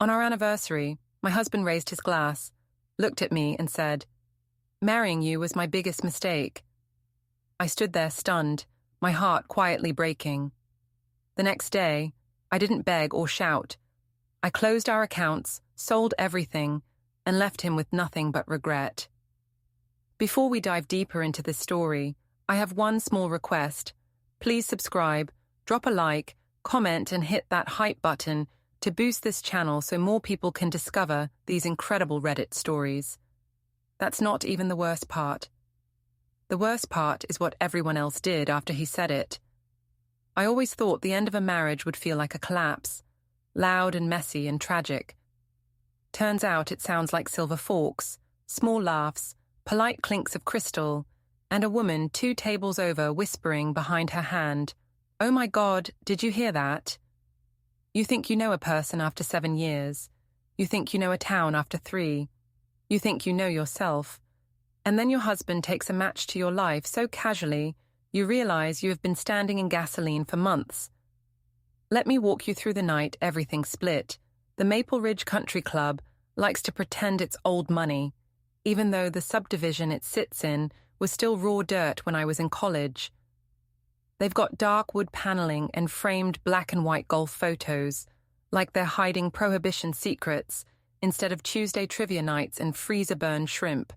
On our anniversary, my husband raised his glass, looked at me and said, "Marrying you was my biggest mistake." I stood there stunned, my heart quietly breaking. The next day, I didn't beg or shout. I closed our accounts, sold everything, and left him with nothing but regret. Before we dive deeper into this story, I have one small request. Please subscribe, drop a like, comment, and hit that hype button to boost this channel so more people can discover these incredible Reddit stories. That's not even the worst part. The worst part is what everyone else did after he said it. I always thought the end of a marriage would feel like a collapse, loud and messy and tragic. Turns out it sounds like silver forks, small laughs, polite clinks of crystal, and a woman 2 tables over whispering behind her hand, "Oh my God, did you hear that?" You think you know a person after 7 years. You think you know a town after 3. You think you know yourself. And then your husband takes a match to your life so casually, you realize you have been standing in gasoline for months. Let me walk you through the night everything split. The Maple Ridge Country Club likes to pretend it's old money, even though the subdivision it sits in was still raw dirt when I was in college. They've got dark wood paneling and framed black and white golf photos, like they're hiding prohibition secrets instead of Tuesday trivia nights and freezer-burned shrimp.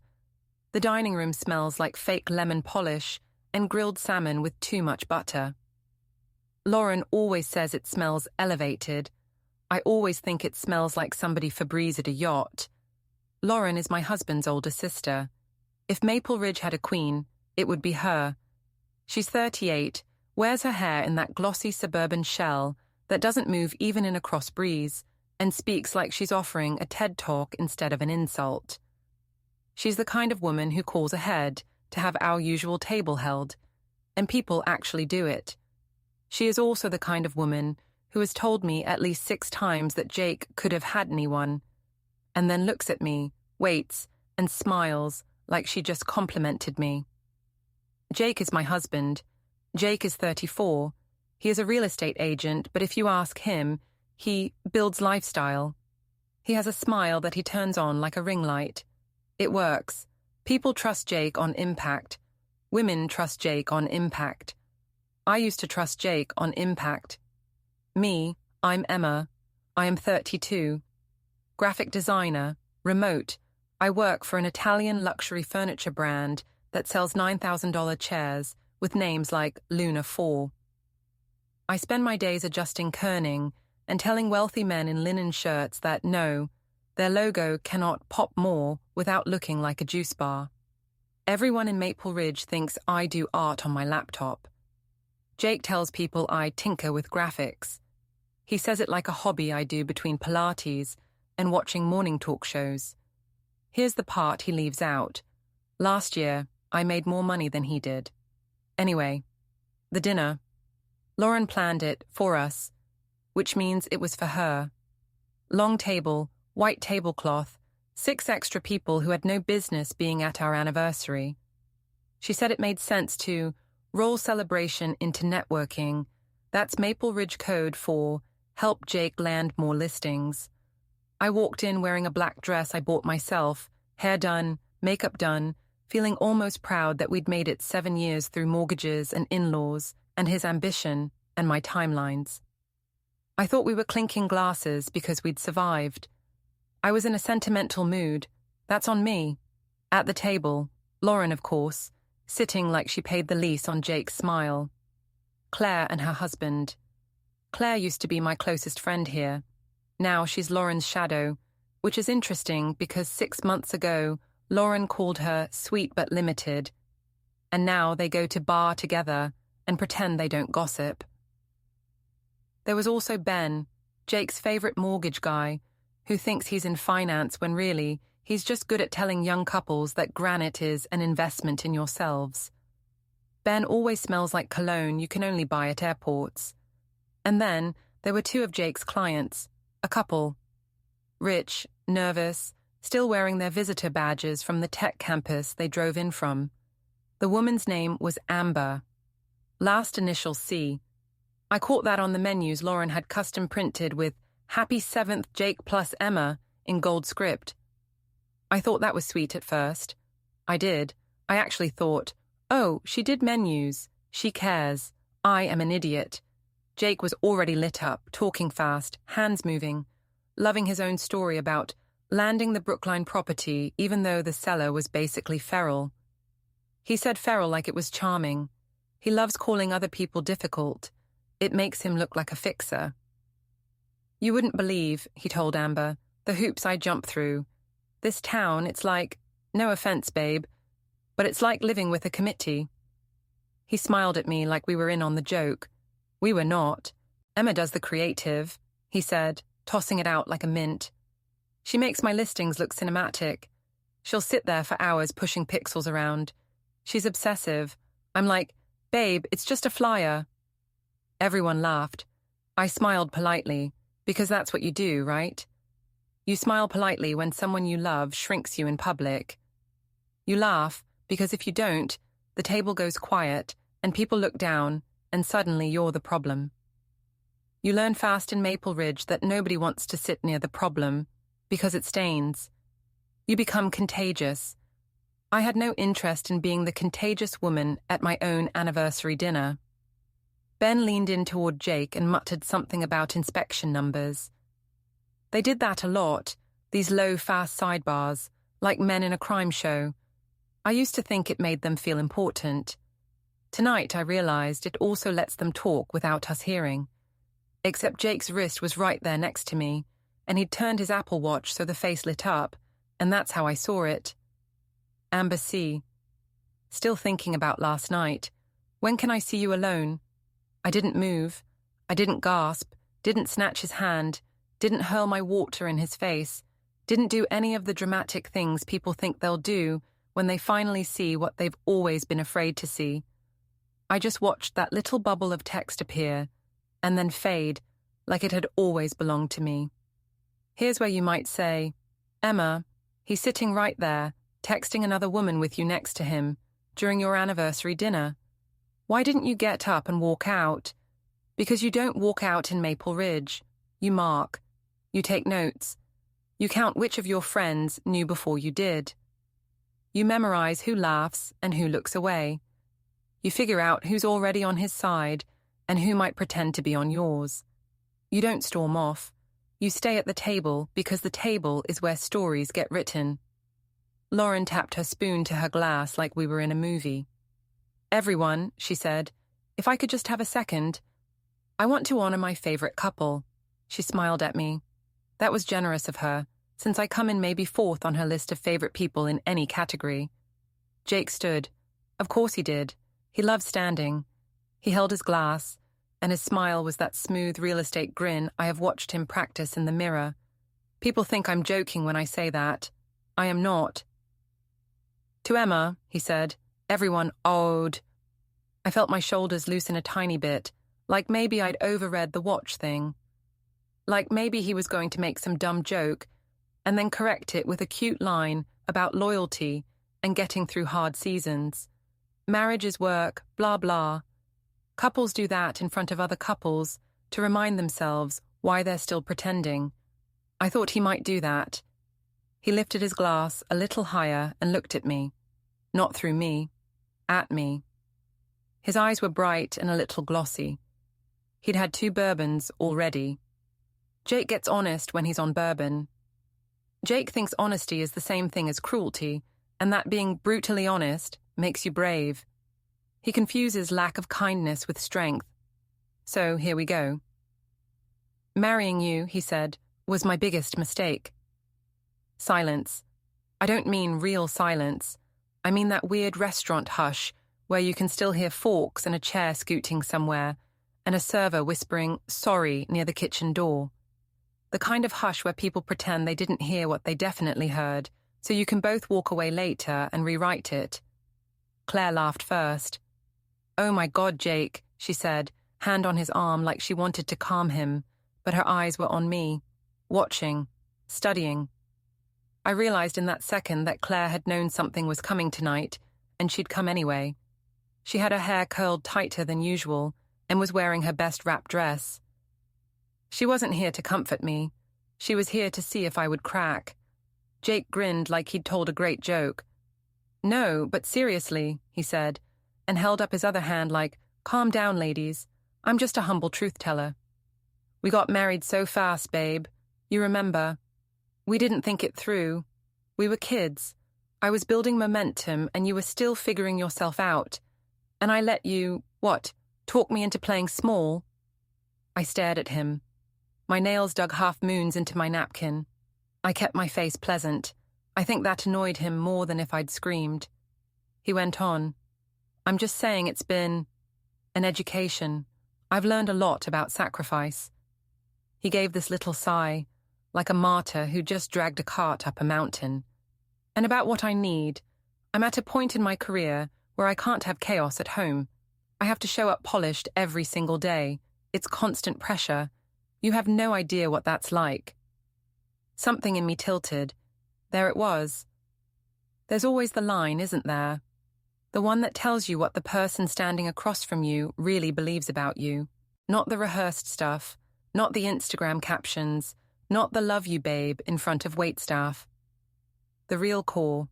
The dining room smells like fake lemon polish and grilled salmon with too much butter. Lauren always says it smells elevated. I always think it smells like somebody Febrezed a yacht. Lauren is my husband's older sister. If Maple Ridge had a queen, it would be her. She's 38, wears her hair in that glossy suburban shell that doesn't move even in a cross breeze, and speaks like she's offering a TED Talk instead of an insult. She's the kind of woman who calls ahead to have our usual table held, and people actually do it. She is also the kind of woman who has told me at least 6 times that Jake could have had anyone, and then looks at me, waits, and smiles like she just complimented me. Jake is my husband. Jake is 34. He is a real estate agent, but if you ask him, he builds lifestyle. He has a smile that he turns on like a ring light. It works. People trust Jake on impact. Women trust Jake on impact. I used to trust Jake on impact. Me, I'm Emma. I am 32. Graphic designer, remote. I work for an Italian luxury furniture brand that sells $9,000 chairs with names like Luna 4. I spend my days adjusting kerning and telling wealthy men in linen shirts that no, their logo cannot pop more without looking like a juice bar. Everyone in Maple Ridge thinks I do art on my laptop. Jake tells people I tinker with graphics. He says it like a hobby I do between Pilates and watching morning talk shows. Here's the part he leaves out. Last year, I made more money than he did. Anyway, the dinner. Lauren planned it for us, which means it was for her. Long table, white tablecloth, 6 extra people who had no business being at our anniversary. She said it made sense to roll celebration into networking. That's Maple Ridge code for help Jake land more listings. I walked in wearing a black dress I bought myself, hair done, makeup done, feeling almost proud that we'd made it 7 years through mortgages and in-laws and his ambition and my timelines. I thought we were clinking glasses because we'd survived. I was in a sentimental mood. That's on me. At the table, Lauren, of course, sitting like she paid the lease on Jake's smile. Claire and her husband. Claire used to be my closest friend here. Now she's Lauren's shadow, which is interesting because 6 months ago, Lauren called her sweet but limited. And now they go to bar together and pretend they don't gossip. There was also Ben, Jake's favorite mortgage guy, who thinks he's in finance when really he's just good at telling young couples that granite is an investment in yourselves. Ben always smells like cologne you can only buy at airports. And then there were 2 of Jake's clients, a couple. Rich, nervous, still wearing their visitor badges from the tech campus they drove in from. The woman's name was Amber. Last initial C. I caught that on the menus Lauren had custom printed with Happy 7th Jake plus Emma in gold script. I thought that was sweet at first. I did. I actually thought, oh, she did menus. She cares. I am an idiot. Jake was already lit up, talking fast, hands moving, loving his own story about landing the Brookline property even though the seller was basically feral. He said feral like it was charming. He loves calling other people difficult. It makes him look like a fixer. You wouldn't believe, he told Amber, the hoops I jumped through. This town, it's like, no offense, babe, but it's like living with a committee. He smiled at me like we were in on the joke. We were not. Emma does the creative, he said, tossing it out like a mint. She makes my listings look cinematic. She'll sit there for hours pushing pixels around. She's obsessive. I'm like, babe, it's just a flyer. Everyone laughed. I smiled politely, because that's what you do, right? You smile politely when someone you love shrinks you in public. You laugh, because if you don't, the table goes quiet, and people look down, and suddenly you're the problem. You learn fast in Maple Ridge that nobody wants to sit near the problem, because it stains. You become contagious. I had no interest in being the contagious woman at my own anniversary dinner. Ben leaned in toward Jake and muttered something about inspection numbers. They did that a lot, these low, fast sidebars, like men in a crime show. I used to think it made them feel important. Tonight I realized it also lets them talk without us hearing. Except Jake's wrist was right there next to me, and he'd turned his Apple Watch so the face lit up, and that's how I saw it. Amber C. Still thinking about last night. When can I see you alone? I didn't move. I didn't gasp, didn't snatch his hand, didn't hurl my water in his face, didn't do any of the dramatic things people think they'll do when they finally see what they've always been afraid to see. I just watched that little bubble of text appear, and then fade, like it had always belonged to me. Here's where you might say, Emma, he's sitting right there, texting another woman with you next to him, during your anniversary dinner. Why didn't you get up and walk out? Because you don't walk out in Maple Ridge. You mark. You take notes. You count which of your friends knew before you did. You memorize who laughs and who looks away. You figure out who's already on his side and who might pretend to be on yours. You don't storm off. You stay at the table because the table is where stories get written. Lauren tapped her spoon to her glass like we were in a movie. Everyone, she said, if I could just have a second. I want to honor my favorite couple. She smiled at me. That was generous of her, since I come in maybe fourth on her list of favorite people in any category. Jake stood. Of course he did. He loved standing. He held his glass, and his smile was that smooth real estate grin I have watched him practice in the mirror. People think I'm joking when I say that. I am not. To Emma, he said, everyone owed. I felt my shoulders loosen a tiny bit, like maybe I'd overread the watch thing. Like maybe he was going to make some dumb joke, and then correct it with a cute line about loyalty and getting through hard seasons. Marriage is work, blah blah. Couples do that in front of other couples to remind themselves why they're still pretending. I thought he might do that. He lifted his glass a little higher and looked at me. Not through me. At me. His eyes were bright and a little glossy. He'd had 2 bourbons already. Jake gets honest when he's on bourbon. Jake thinks honesty is the same thing as cruelty, and that being brutally honest makes you brave. He confuses lack of kindness with strength. So here we go. Marrying you, he said, was my biggest mistake. Silence. I don't mean real silence. I mean that weird restaurant hush where you can still hear forks and a chair scooting somewhere, and a server whispering sorry near the kitchen door. The kind of hush where people pretend they didn't hear what they definitely heard, so you can both walk away later and rewrite it. Claire laughed first. Oh my God, Jake, she said, hand on his arm like she wanted to calm him, but her eyes were on me, watching, studying. I realized in that second that Claire had known something was coming tonight, and she'd come anyway. She had her hair curled tighter than usual and was wearing her best wrap dress. She wasn't here to comfort me. She was here to see if I would crack. Jake grinned like he'd told a great joke. "No, but seriously," he said, and held up his other hand like, "Calm down, ladies. I'm just a humble truth-teller. We got married so fast, babe. You remember? We didn't think it through. We were kids. I was building momentum and you were still figuring yourself out. And I let you, talk me into playing small?" I stared at him. My nails dug half-moons into my napkin. I kept my face pleasant. I think that annoyed him more than if I'd screamed. He went on. "I'm just saying it's been an education. I've learned a lot about sacrifice." He gave this little sigh, like a martyr who just dragged a cart up a mountain. "And about what I need, I'm at a point in my career where I can't have chaos at home. I have to show up polished every single day. It's constant pressure. You have no idea what that's like." Something in me tilted. There it was. There's always the line, isn't there? The one that tells you what the person standing across from you really believes about you. Not the rehearsed stuff, not the Instagram captions, not the "love you, babe" in front of waitstaff. The real core.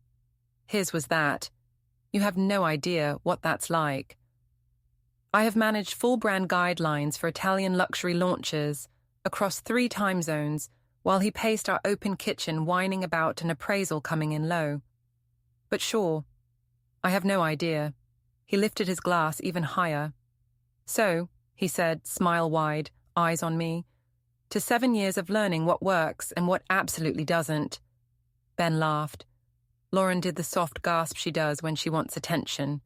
His was that. You have no idea what that's like. I have managed full brand guidelines for Italian luxury launches across 3 time zones while he paced our open kitchen whining about an appraisal coming in low. But sure, I have no idea. He lifted his glass even higher. "So," he said, smile wide, eyes on me, "to 7 years of learning what works and what absolutely doesn't." Ben laughed. Lauren did the soft gasp she does when she wants attention.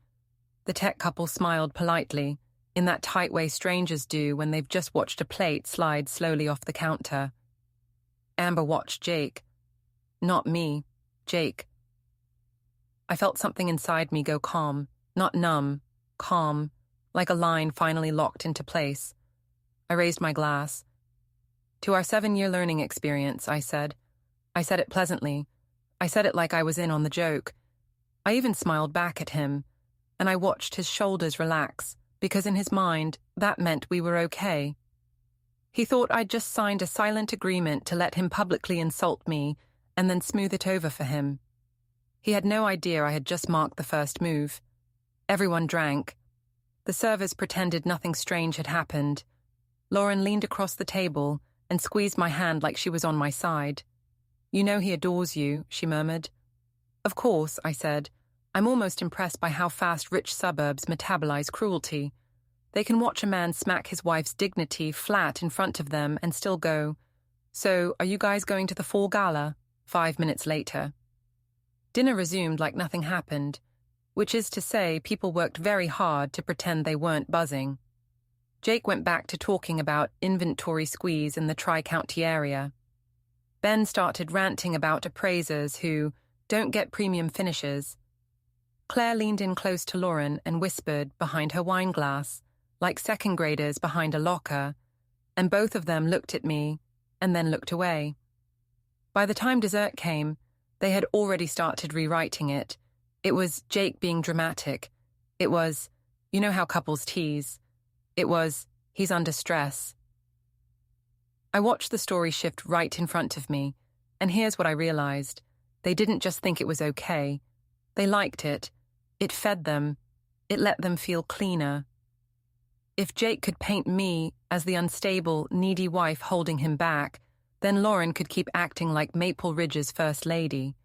The tech couple smiled politely, in that tight way strangers do when they've just watched a plate slide slowly off the counter. Amber watched Jake. Not me, Jake. I felt something inside me go calm, not numb, calm, like a line finally locked into place. I raised my glass. "To our 7-year learning experience," I said. I said it pleasantly. I said it like I was in on the joke. I even smiled back at him, and I watched his shoulders relax, because in his mind, that meant we were okay. He thought I'd just signed a silent agreement to let him publicly insult me and then smooth it over for him. He had no idea I had just marked the first move. Everyone drank. The servers pretended nothing strange had happened. Lauren leaned across the table and squeezed my hand like she was on my side. "You know he adores you," she murmured. "Of course," I said. "I'm almost impressed by how fast rich suburbs metabolize cruelty. They can watch a man smack his wife's dignity flat in front of them and still go, 'So, are you guys going to the fall gala?' 5 minutes later." Dinner resumed like nothing happened, which is to say people worked very hard to pretend they weren't buzzing. Jake went back to talking about inventory squeeze in the Tri-County area. Ben started ranting about appraisers who don't get premium finishes. Claire leaned in close to Lauren and whispered behind her wine glass, like second graders behind a locker, and both of them looked at me and then looked away. By the time dessert came, they had already started rewriting it. It was Jake being dramatic. It was, you know how couples tease. It was, he's under stress. I watched the story shift right in front of me, and here's what I realized. They didn't just think it was okay. They liked it. It fed them. It let them feel cleaner. If Jake could paint me as the unstable, needy wife holding him back, then Lauren could keep acting like Maple Ridge's first lady.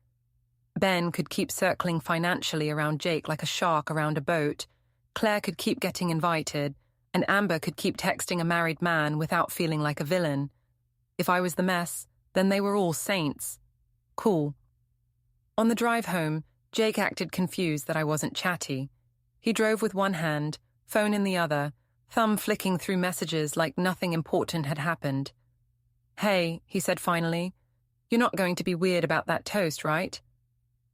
Ben could keep circling financially around Jake like a shark around a boat. Claire could keep getting invited, and Amber could keep texting a married man without feeling like a villain. If I was the mess, then they were all saints. Cool. On the drive home, Jake acted confused that I wasn't chatty. He drove with one hand, phone in the other, thumb flicking through messages like nothing important had happened. "Hey," he said finally, "you're not going to be weird about that toast, right?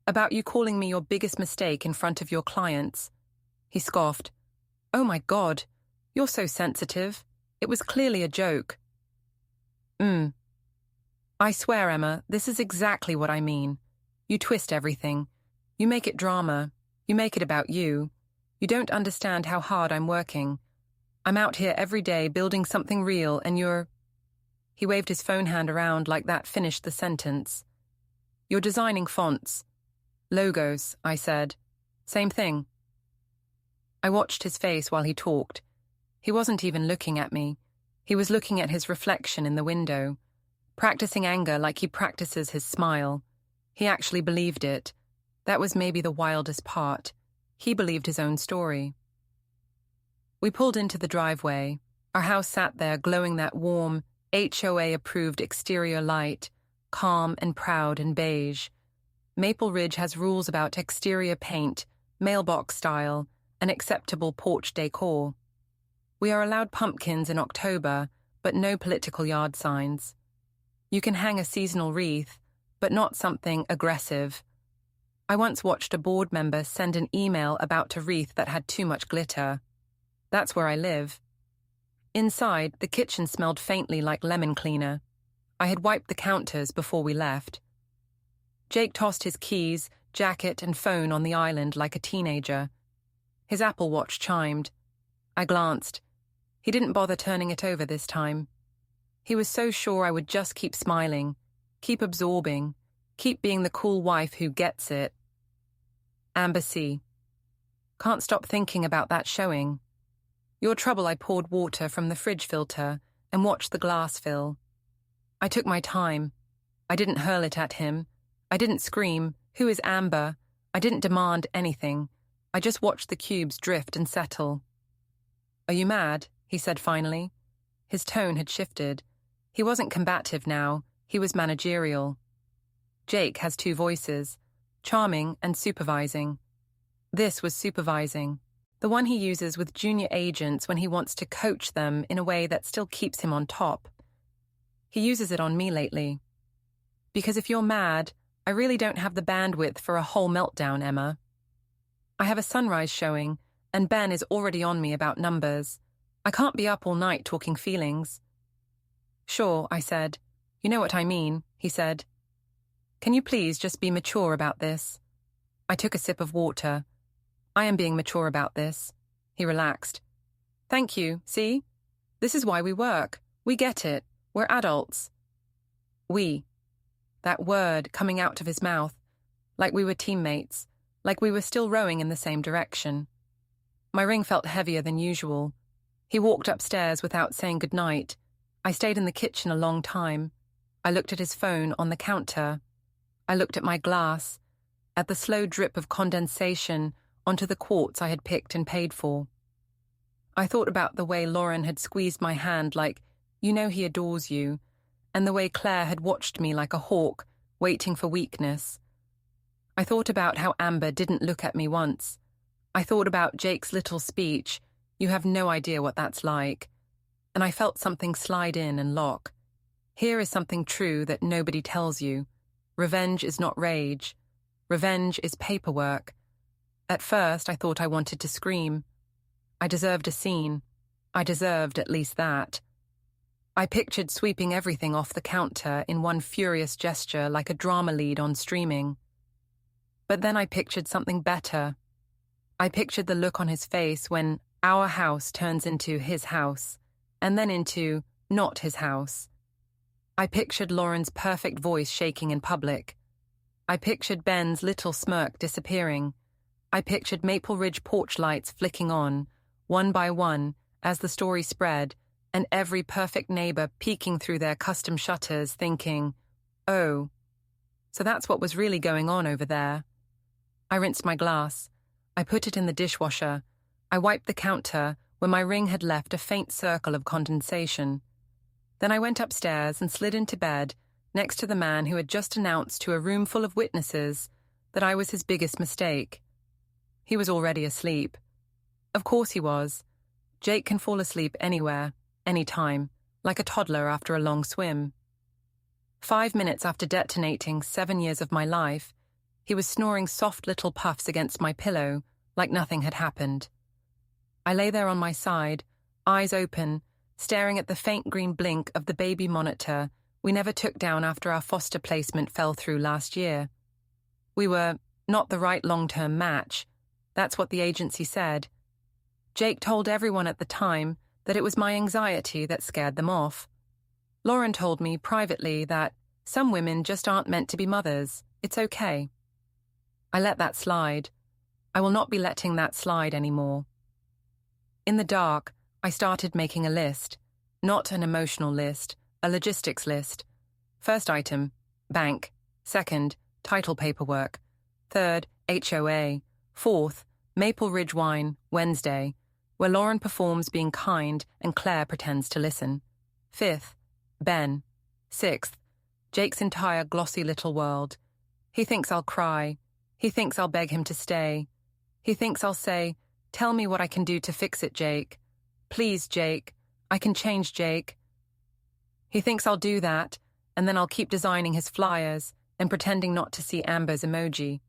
About you calling me your biggest mistake in front of your clients." He scoffed. "Oh my God, you're so sensitive. It was clearly a joke." I swear, Emma, this is exactly what I mean. You twist everything. You make it drama. You make it about you. You don't understand how hard I'm working. I'm out here every day building something real and you're..." He waved his phone hand around like that finished the sentence. You're designing fonts. Logos, I said. Same thing. I watched his face while he talked. He wasn't even looking at me. He was looking at his reflection in the window, practicing anger like he practices his smile. He actually believed it. That was maybe the wildest part. He believed his own story. We pulled into the driveway. Our house sat there glowing that warm, HOA-approved exterior light, calm and proud and beige. Maple Ridge has rules about exterior paint, mailbox style, and acceptable porch decor. We are allowed pumpkins in October, but no political yard signs. You can hang a seasonal wreath, but not something aggressive. I once watched a board member send an email about a wreath that had too much glitter. That's where I live. Inside, the kitchen smelled faintly like lemon cleaner. I had wiped the counters before we left. Jake tossed his keys, jacket, and phone on the island like a teenager. His Apple Watch chimed. I glanced. He didn't bother turning it over this time. He was so sure I would just keep smiling, keep absorbing, keep being the cool wife who gets it. Amber C. Can't stop thinking about that showing. Your trouble. I poured water from the fridge filter and watched the glass fill. I took my time. I didn't hurl it at him. I didn't scream, "Who is Amber?" I didn't demand anything. I just watched the cubes drift and settle. Are you mad? He said finally. His tone had shifted. He wasn't combative now. He was managerial. Jake has two voices, charming and supervising. This was supervising. The one he uses with junior agents when he wants to coach them in a way that still keeps him on top. He uses it on me lately. Because if you're mad, I really don't have the bandwidth for a whole meltdown, Emma. I have a sunrise showing, and Ben is already on me about numbers. I can't be up all night talking feelings. Sure, I said. You know what I mean, he said. Can you please just be mature about this? I took a sip of water. I am being mature about this. He relaxed. Thank you, see? This is why we work. We get it. We're adults. We. That word coming out of his mouth, like we were teammates, like we were still rowing in the same direction. My ring felt heavier than usual. He walked upstairs without saying goodnight. I stayed in the kitchen a long time. I looked at his phone on the counter. I looked at my glass, at the slow drip of condensation onto the quartz I had picked and paid for. I thought about the way Lauren had squeezed my hand like, you know he adores you, and the way Claire had watched me like a hawk, waiting for weakness. I thought about how Amber didn't look at me once. I thought about Jake's little speech, you have no idea what that's like, and I felt something slide in and lock. Here is something true that nobody tells you. Revenge is not rage. Revenge is paperwork. At first, I thought I wanted to scream. I deserved a scene. I deserved at least that. I pictured sweeping everything off the counter in one furious gesture like a drama lead on streaming. But then I pictured something better. I pictured the look on his face when our house turns into his house, and then into not his house. I pictured Lauren's perfect voice shaking in public. I pictured Ben's little smirk disappearing. I pictured Maple Ridge porch lights flicking on, one by one, as the story spread, and every perfect neighbor peeking through their custom shutters thinking, oh, so that's what was really going on over there. I rinsed my glass. I put it in the dishwasher. I wiped the counter where my ring had left a faint circle of condensation. Then I went upstairs and slid into bed next to the man who had just announced to a room full of witnesses that I was his biggest mistake. He was already asleep. Of course he was. Jake can fall asleep anywhere, anytime, like a toddler after a long swim. 5 minutes after detonating 7 years of my life, he was snoring soft little puffs against my pillow, like nothing had happened. I lay there on my side, eyes open, staring at the faint green blink of the baby monitor we never took down after our foster placement fell through last year. We were not the right long-term match. That's what the agency said. Jake told everyone at the time that it was my anxiety that scared them off. Lauren told me privately that some women just aren't meant to be mothers. It's okay. I let that slide. I will not be letting that slide anymore. In the dark, I started making a list. Not an emotional list, a logistics list. First item, bank. Second, title paperwork. Third, HOA. Fourth, Maple Ridge Wine, Wednesday, where Lauren performs being kind and Claire pretends to listen. Fifth, Ben. Sixth, Jake's entire glossy little world. He thinks I'll cry. He thinks I'll beg him to stay. He thinks I'll say, "Tell me what I can do to fix it, Jake. Please, Jake. I can change Jake." He thinks I'll do that, and then I'll keep designing his flyers and pretending not to see Amber's emoji.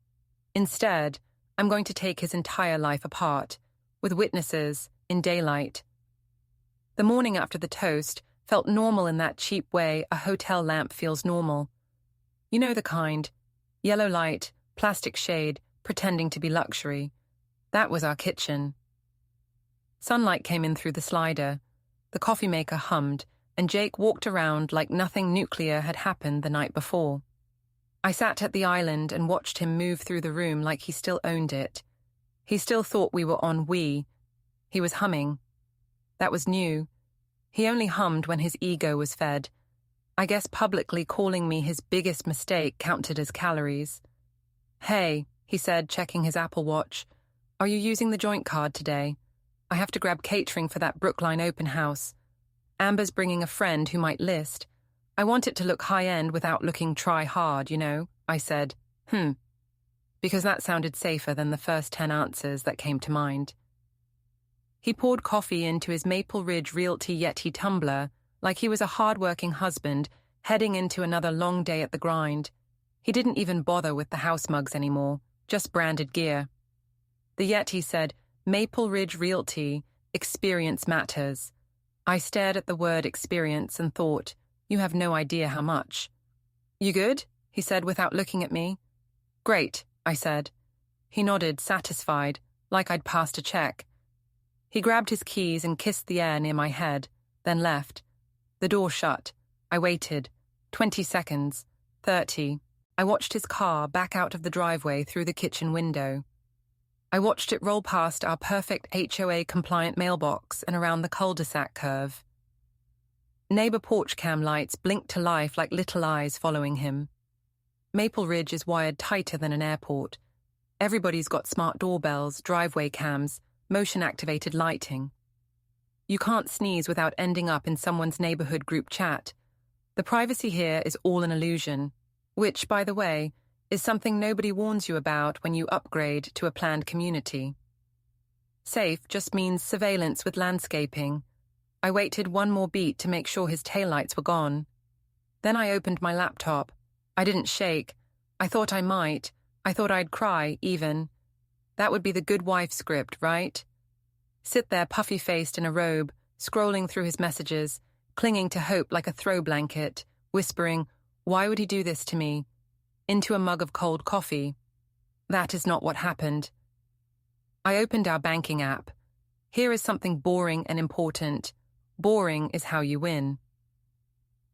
Instead, I'm going to take his entire life apart, with witnesses, in daylight. The morning after the toast felt normal in that cheap way a hotel lamp feels normal. You know the kind. Yellow light, plastic shade, pretending to be luxury. That was our kitchen. Sunlight came in through the slider. The coffee maker hummed, and Jake walked around like nothing nuclear had happened the night before. I sat at the island and watched him move through the room like he still owned it. He still thought we were on we. He was humming. That was new. He only hummed when his ego was fed. I guess publicly calling me his biggest mistake counted as calories. "Hey," he said, checking his Apple Watch. "Are you using the joint card today? I have to grab catering for that Brookline open house. Amber's bringing a friend who might list. I want it to look high-end without looking try-hard, you know," I said. Because that sounded safer than the first 10 answers that came to mind. He poured coffee into his Maple Ridge Realty Yeti tumbler like he was a hard-working husband heading into another long day at the grind. He didn't even bother with the house mugs anymore, just branded gear. The Yeti said, "Maple Ridge Realty, experience matters." I stared at the word experience and thought, you have no idea how much. "You good?" he said without looking at me. "Great," I said. He nodded, satisfied, like I'd passed a check. He grabbed his keys and kissed the air near my head, then left. The door shut. I waited. 20 seconds. 30. I watched his car back out of the driveway through the kitchen window. I watched it roll past our perfect HOA-compliant mailbox and around the cul-de-sac curve. Neighbor porch cam lights blinked to life like little eyes following him. Maple Ridge is wired tighter than an airport. Everybody's got smart doorbells, driveway cams, motion-activated lighting. You can't sneeze without ending up in someone's neighborhood group chat. The privacy here is all an illusion, which, by the way, is something nobody warns you about when you upgrade to a planned community. Safe just means surveillance with landscaping. I waited one more beat to make sure his taillights were gone. Then I opened my laptop. I didn't shake. I thought I might. I thought I'd cry, even. That would be the good wife script, right? Sit there puffy-faced in a robe, scrolling through his messages, clinging to hope like a throw blanket, whispering, "Why would he do this to me?" into a mug of cold coffee. That is not what happened. I opened our banking app. Here is something boring and important. Boring is how you win.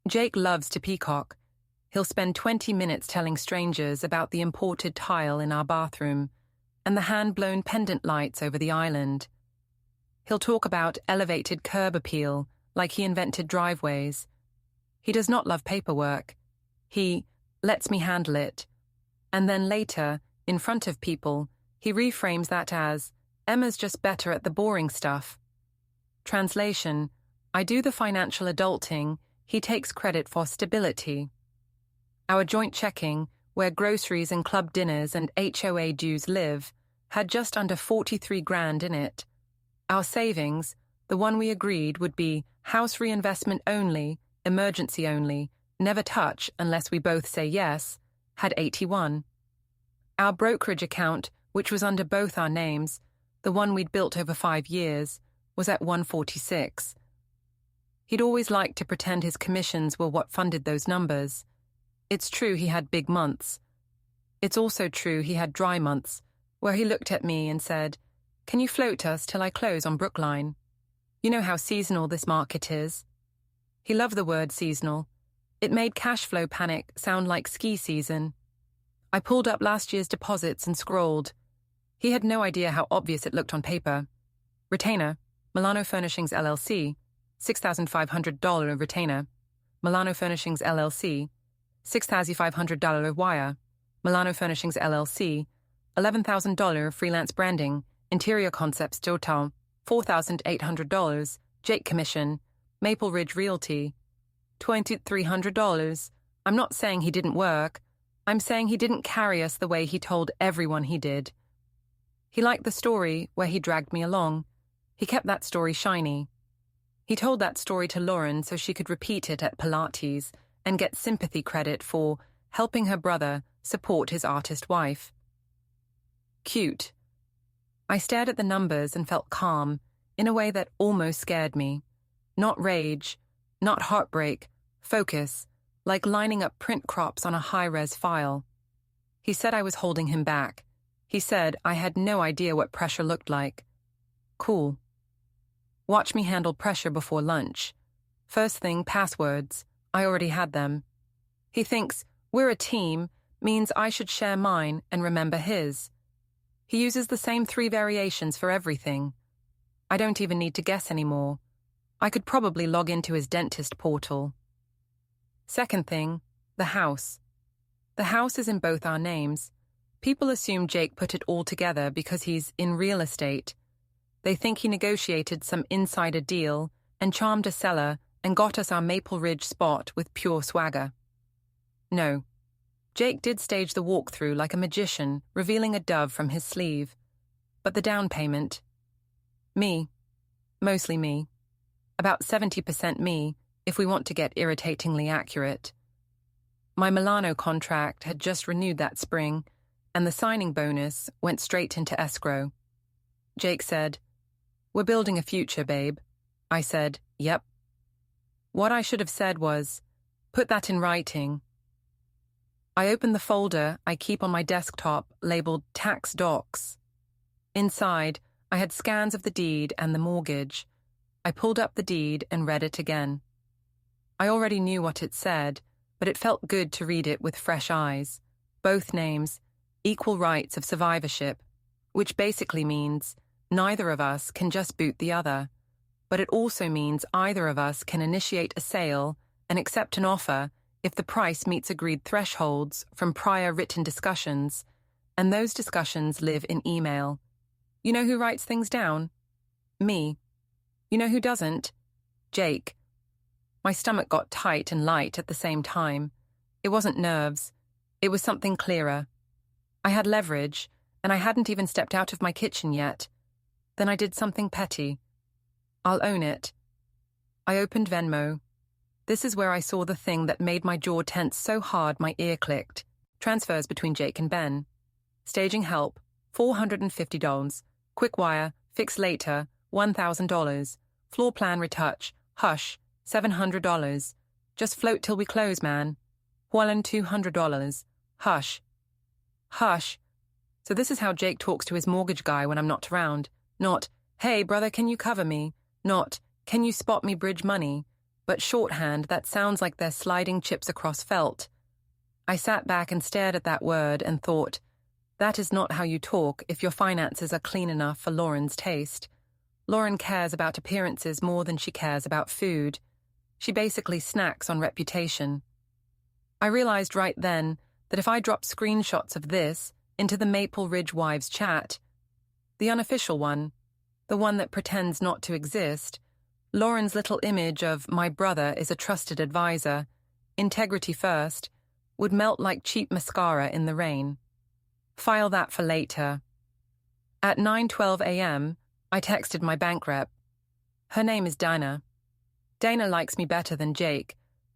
Jake loves to peacock. He'll spend 20 minutes telling strangers about the imported tile in our bathroom and the hand-blown pendant lights over the island. He'll talk about elevated curb appeal like he invented driveways. He does not love paperwork. He lets me handle it. And then later, in front of people, he reframes that as, "Emma's just better at the boring stuff." Translation, I do the financial adulting, he takes credit for stability. Our joint checking, where groceries and club dinners and HOA dues live, had just under 43 grand in it. Our savings, the one we agreed would be house reinvestment only, emergency only, never touch unless we both say yes, had 81. Our brokerage account, which was under both our names, the one we'd built over 5 years, was at 146. He'd always liked to pretend his commissions were what funded those numbers. It's true he had big months. It's also true he had dry months, where he looked at me and said, "Can you float us till I close on Brookline? You know how seasonal this market is." He loved the word seasonal. It made cash flow panic sound like ski season. I pulled up last year's deposits and scrolled. He had no idea how obvious it looked on paper. Retainer, Milano Furnishings LLC, $6,500 retainer. Milano Furnishings LLC, $6,500 wire. Milano Furnishings LLC, $11,000 freelance branding, interior concepts total, $4,800, Jake commission, Maple Ridge Realty, $2,300. I'm not saying he didn't work. I'm saying he didn't carry us the way he told everyone he did. He liked the story where he dragged me along. He kept that story shiny. He told that story to Lauren so she could repeat it at Pilates and get sympathy credit for helping her brother support his artist wife. Cute. I stared at the numbers and felt calm, in a way that almost scared me. Not rage, not heartbreak, focus, like lining up print crops on a high-res file. He said I was holding him back. He said I had no idea what pressure looked like. Cool. Watch me handle pressure before lunch. First thing, passwords. I already had them. He thinks we're a team means I should share mine and remember his. He uses the same 3 variations for everything. I don't even need to guess anymore. I could probably log into his dentist portal. Second thing, the house. The house is in both our names. People assume Jake put it all together because he's in real estate. They think he negotiated some insider deal and charmed a seller and got us our Maple Ridge spot with pure swagger. No. Jake did stage the walkthrough like a magician, revealing a dove from his sleeve. But the down payment? Me. Mostly me. About 70% me, if we want to get irritatingly accurate. My Milano contract had just renewed that spring, and the signing bonus went straight into escrow. Jake said, "We're building a future, babe." I said, "Yep." What I should have said was, "Put that in writing." I opened the folder I keep on my desktop labeled Tax Docs. Inside, I had scans of the deed and the mortgage. I pulled up the deed and read it again. I already knew what it said, but it felt good to read it with fresh eyes. Both names, equal rights of survivorship, which basically means neither of us can just boot the other, but it also means either of us can initiate a sale and accept an offer if the price meets agreed thresholds from prior written discussions, and those discussions live in email. You know who writes things down? Me. You know who doesn't? Jake. My stomach got tight and light at the same time. It wasn't nerves. It was something clearer. I had leverage, and I hadn't even stepped out of my kitchen yet. Then I did something petty. I'll own it. I opened Venmo. This is where I saw the thing that made my jaw tense so hard my ear clicked. Transfers between Jake and Ben. Staging help, $450. Quick wire, fix later, $1,000. Floor plan retouch, hush, $700. Just float till we close, man. Hualan $200. Hush. Hush. So this is how Jake talks to his mortgage guy when I'm not around. Not, "Hey, brother, can you cover me?" Not, "Can you spot me bridge money?" But shorthand that sounds like they're sliding chips across felt. I sat back and stared at that word and thought, that is not how you talk if your finances are clean enough for Lauren's taste. Lauren cares about appearances more than she cares about food. She basically snacks on reputation. I realized right then that if I dropped screenshots of this into the Maple Ridge Wives chat, the unofficial one, the one that pretends not to exist, Lauren's little image of my brother is a trusted advisor, integrity first, would melt like cheap mascara in the rain. File that for later. At 9:12 a.m., I texted my bank rep. Her name is Dana. Dana likes me better than Jake,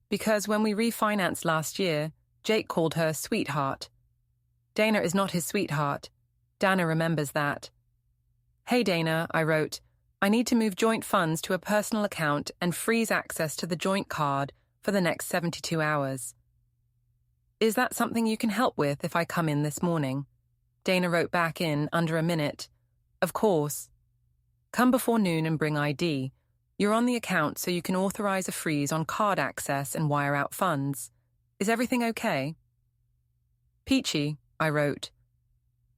because when we refinanced last year, Jake called her sweetheart. Dana is not his sweetheart. Dana remembers that. "Hey Dana," I wrote, "I need to move joint funds to a personal account and freeze access to the joint card for the next 72 hours. Is that something you can help with if I come in this morning?" Dana wrote back in under a minute. "Of course. Come before noon and bring ID. You're on the account so you can authorize a freeze on card access and wire out funds. Is everything okay? Peachy, I wrote.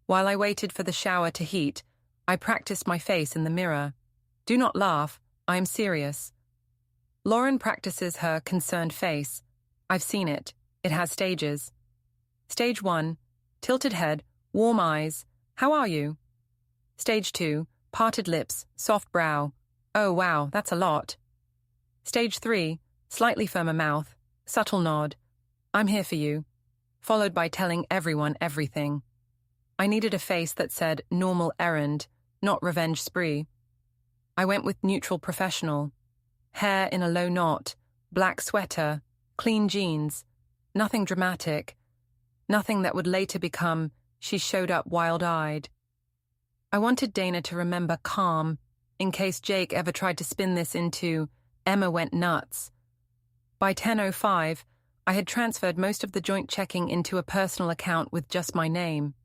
While I waited for the shower to heat, I practiced my face in the mirror. Do not laugh, I am serious. Lauren practices her concerned face. I've seen it. It has stages. Stage 1, tilted head, warm eyes. How are you? Stage 2, parted lips, soft brow. Oh wow, that's a lot. Stage 3, slightly firmer mouth, subtle nod. I'm here for you. Followed by telling everyone everything. I needed a face that said normal errand, not revenge spree. I went with neutral professional. Hair in a low knot, black sweater, clean jeans. Nothing dramatic. Nothing that would later become, she showed up wild-eyed. I wanted Dana to remember calm, in case Jake ever tried to spin this into, Emma went nuts. By 10:05, I had transferred most of the joint checking into a personal account with just my name.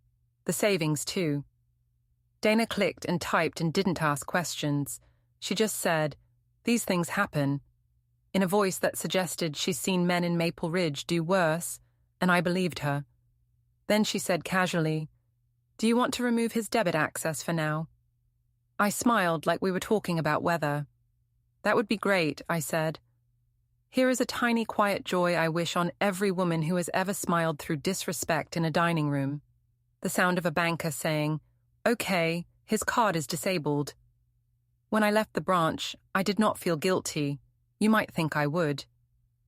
The savings, too. Dana clicked and typed and didn't ask questions. She just said, "These things happen," in a voice that suggested she's seen men in Maple Ridge do worse, and I believed her. Then she said casually, "Do you want to remove his debit access for now?" I smiled like we were talking about weather. "That would be great," I said. Here is a tiny quiet joy I wish on every woman who has ever smiled through disrespect in a dining room. The sound of a banker saying, "Okay, his card is disabled." When I left the branch, I did not feel guilty. You might think I would.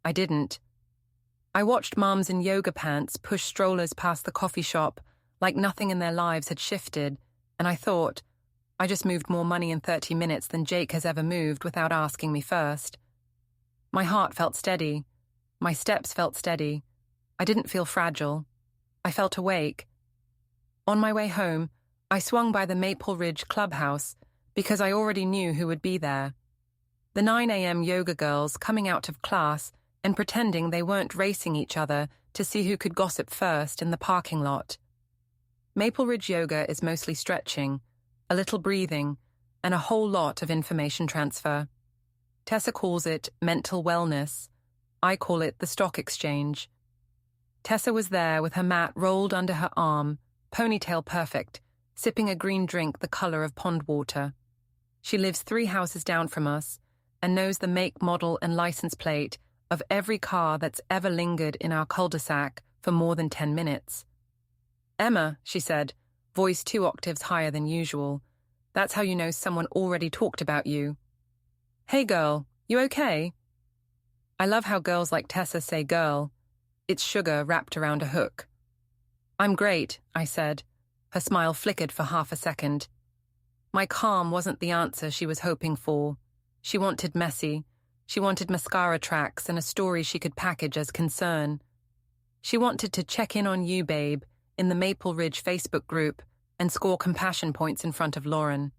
I didn't. I watched moms in yoga pants push strollers past the coffee shop like nothing in their lives had shifted, and I thought, I just moved more money in 30 minutes than Jake has ever moved without asking me first. My heart felt steady. My steps felt steady. I didn't feel fragile. I felt awake. On my way home, I swung by the Maple Ridge clubhouse because I already knew who would be there. The 9 a.m. yoga girls coming out of class and pretending they weren't racing each other to see who could gossip first in the parking lot. Maple Ridge yoga is mostly stretching, a little breathing, and a whole lot of information transfer. Tessa calls it mental wellness. I call it the stock exchange. Tessa was there with her mat rolled under her arm, ponytail perfect, sipping a green drink the color of pond water. She lives 3 houses down from us and knows the make, model, and license plate of every car that's ever lingered in our cul-de-sac for more than 10 minutes. "Emma," she said, voice 2 octaves higher than usual. That's how you know someone already talked about you. "Hey girl, you okay?" I love how girls like Tessa say girl. It's sugar wrapped around a hook. "I'm great," I said. Her smile flickered for half a second. My calm wasn't the answer she was hoping for. She wanted messy. She wanted mascara tracks and a story she could package as concern. She wanted to check in on you, babe, in the Maple Ridge Facebook group and score compassion points in front of Lauren.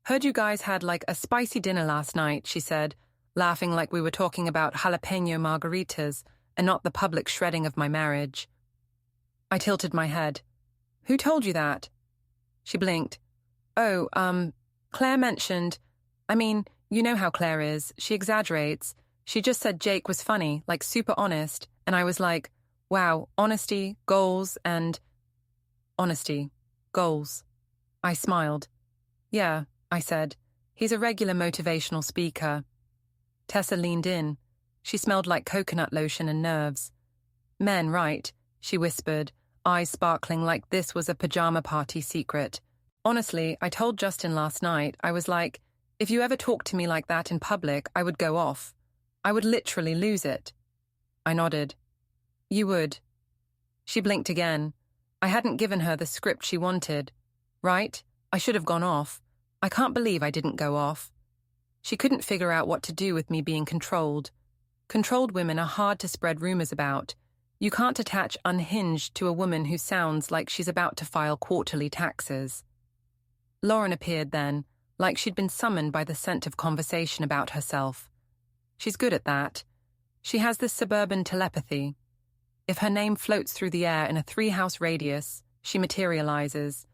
"Heard you guys had like a spicy dinner last night," she said, laughing like we were talking about jalapeno margaritas and not the public shredding of my marriage. I tilted my head. "Who told you that?" She blinked. "Oh, Claire mentioned, you know how Claire is, she exaggerates. She just said Jake was funny, like super honest, and I was like, wow, honesty, goals, and..." "Honesty, goals." I smiled. "Yeah," I said. "He's a regular motivational speaker." Tessa leaned in. She smelled like coconut lotion and nerves. "Men, right?" she whispered, eyes sparkling like this was a pajama party secret. "Honestly, I told Justin last night, I was like, if you ever talked to me like that in public, I would go off. I would literally lose it." I nodded. "You would." She blinked again. I hadn't given her the script she wanted. Right? I should have gone off. I can't believe I didn't go off. She couldn't figure out what to do with me being controlled. Controlled women are hard to spread rumors about. You can't attach unhinged to a woman who sounds like she's about to file quarterly taxes. Lauren appeared then, like she'd been summoned by the scent of conversation about herself. She's good at that. She has this suburban telepathy. If her name floats through the air in a 3-house radius, she materializes.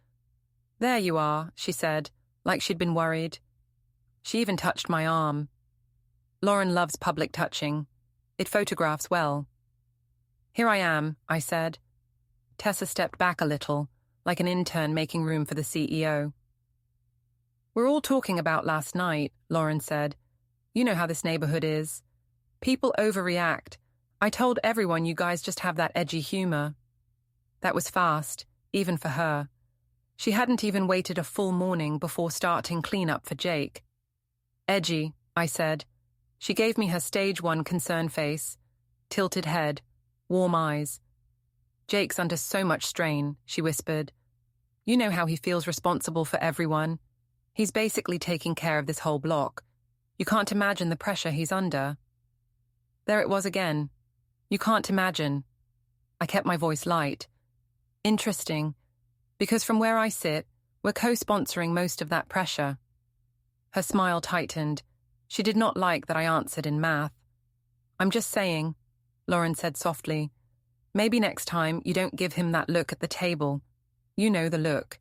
"There you are," she said, like she'd been worried. She even touched my arm. Lauren loves public touching. It photographs well. Here I am, I said. Tessa stepped back a little, like an intern making room for the CEO. We're all talking about last night, Lauren said. You know how this neighborhood is. People overreact. I told everyone you guys just have that edgy humor. That was fast, even for her. She hadn't even waited a full morning before starting cleanup for Jake. Edgy, I said. She gave me her stage 1 concern face, tilted head, warm eyes. Jake's under so much strain, she whispered. You know how he feels responsible for everyone. He's basically taking care of this whole block. You can't imagine the pressure he's under. There it was again. You can't imagine. I kept my voice light. Interesting, because from where I sit, we're co-sponsoring most of that pressure. Her smile tightened. She did not like that I answered in math. I'm just saying, Lauren said softly. Maybe next time you don't give him that look at the table. You know the look.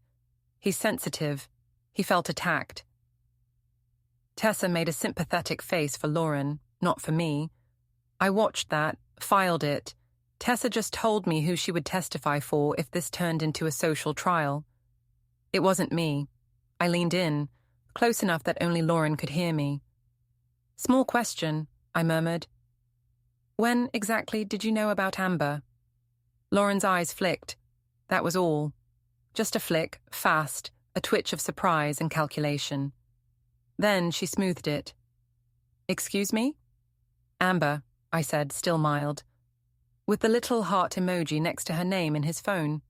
He's sensitive. He felt attacked. Tessa made a sympathetic face for Lauren, not for me. I watched that, filed it. Tessa just told me who she would testify for if this turned into a social trial. It wasn't me. I leaned in, close enough that only Lauren could hear me. Small question, I murmured. When exactly did you know about Amber? Lauren's eyes flicked. That was all. Just a flick, fast, a twitch of surprise and calculation. Then she smoothed it. Excuse me? Amber, I said, still mild, with the little heart emoji next to her name in his phone.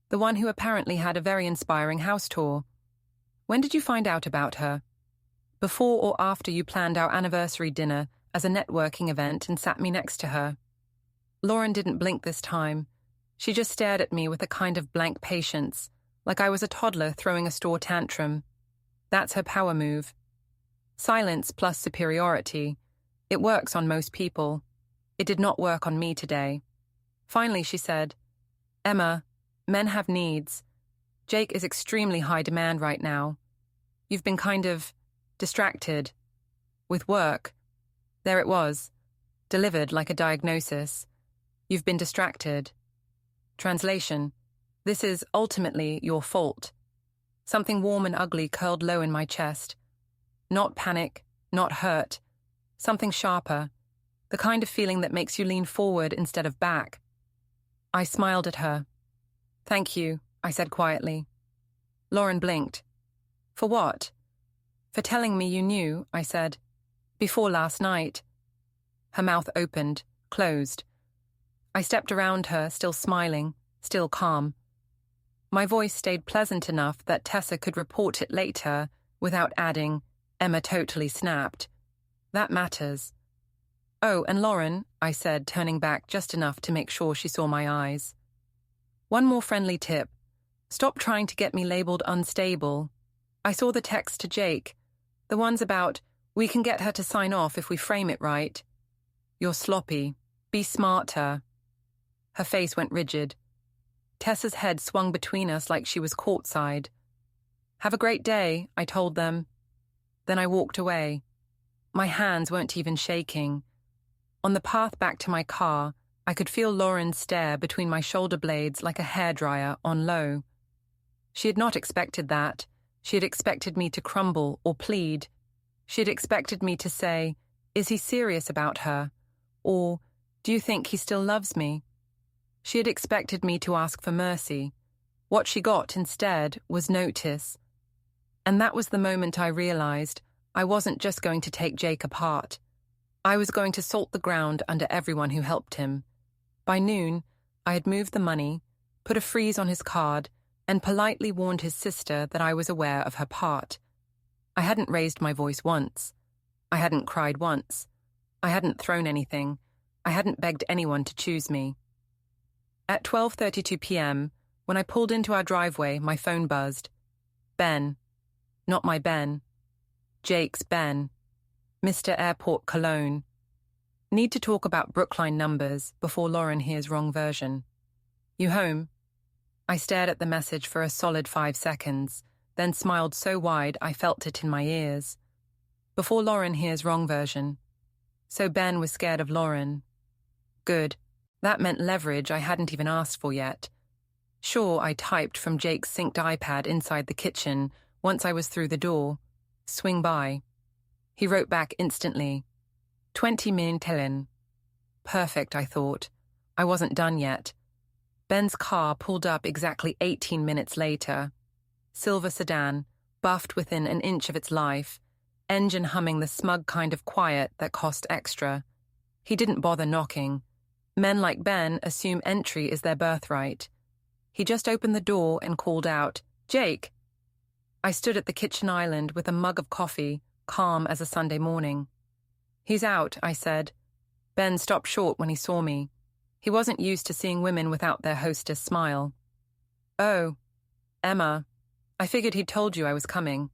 The one who apparently had a very inspiring house tour. When did you find out about her? Before or after you planned our anniversary dinner as a networking event and sat me next to her? Lauren didn't blink this time. She just stared at me with a kind of blank patience, like I was a toddler throwing a store tantrum. That's her power move. Silence plus superiority. It works on most people. It did not work on me today. Finally, she said, Emma, men have needs. Jake is extremely high demand right now. You've been kind of distracted. With work. There it was. Delivered like a diagnosis. You've been distracted. Translation. This is ultimately your fault. Something warm and ugly curled low in my chest. Not panic, not hurt. Something sharper. The kind of feeling that makes you lean forward instead of back. I smiled at her. Thank you, I said quietly. Lauren blinked. For what? For telling me you knew, I said. Before last night. Her mouth opened, closed. I stepped around her, still smiling, still calm. My voice stayed pleasant enough that Tessa could report it later without adding, Emma totally snapped. That matters. Oh, and Lauren, I said, turning back just enough to make sure she saw my eyes. One more friendly tip. Stop trying to get me labeled unstable. I saw the text to Jake. The ones about, we can get her to sign off if we frame it right. You're sloppy. Be smarter. Her face went rigid. Tessa's head swung between us like she was courtside. Have a great day, I told them. Then I walked away. My hands weren't even shaking. On the path back to my car, I could feel Lauren's stare between my shoulder blades like a hairdryer on low. She had not expected that. She had expected me to crumble or plead. She had expected me to say, is he serious about her? Or, do you think he still loves me? She had expected me to ask for mercy. What she got instead was notice. And that was the moment I realized I wasn't just going to take Jake apart. I was going to salt the ground under everyone who helped him. By noon, I had moved the money, put a freeze on his card, and politely warned his sister that I was aware of her part. I hadn't raised my voice once. I hadn't cried once. I hadn't thrown anything. I hadn't begged anyone to choose me. At 12:32 p.m., when I pulled into our driveway, my phone buzzed. Ben. Not my Ben. Jake's Ben. Mr. Airport Cologne. Need to talk about Brookline numbers before Lauren hears wrong version. You home? I stared at the message for a solid 5 seconds, then smiled so wide I felt it in my ears. Before Lauren hears wrong version. So Ben was scared of Lauren. Good. That meant leverage I hadn't even asked for yet. Sure, I typed from Jake's synced iPad inside the kitchen once I was through the door. Swing by. He wrote back instantly. 20 minutes. Perfect, I thought. I wasn't done yet. Ben's car pulled up exactly 18 minutes later. Silver sedan, buffed within an inch of its life, engine humming the smug kind of quiet that cost extra. He didn't bother knocking. Men like Ben assume entry is their birthright. He just opened the door and called out, "Jake!" I stood at the kitchen island with a mug of coffee, calm as a Sunday morning. "He's out," I said. Ben stopped short when he saw me. He wasn't used to seeing women without their hostess smile. "Oh, Emma. I figured he'd told you I was coming."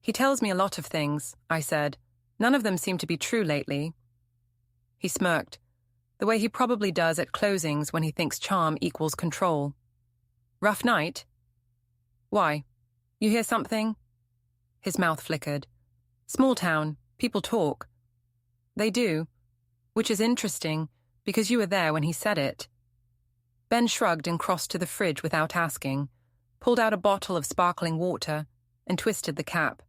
"He tells me a lot of things," I said. "None of them seem to be true lately." He smirked, the way he probably does at closings when he thinks charm equals control. "Rough night?" "Why? You hear something?" His mouth flickered. "Small town. People talk." "They do. Which is interesting, because you were there when he said it." Ben shrugged and crossed to the fridge without asking, pulled out a bottle of sparkling water, and twisted the cap.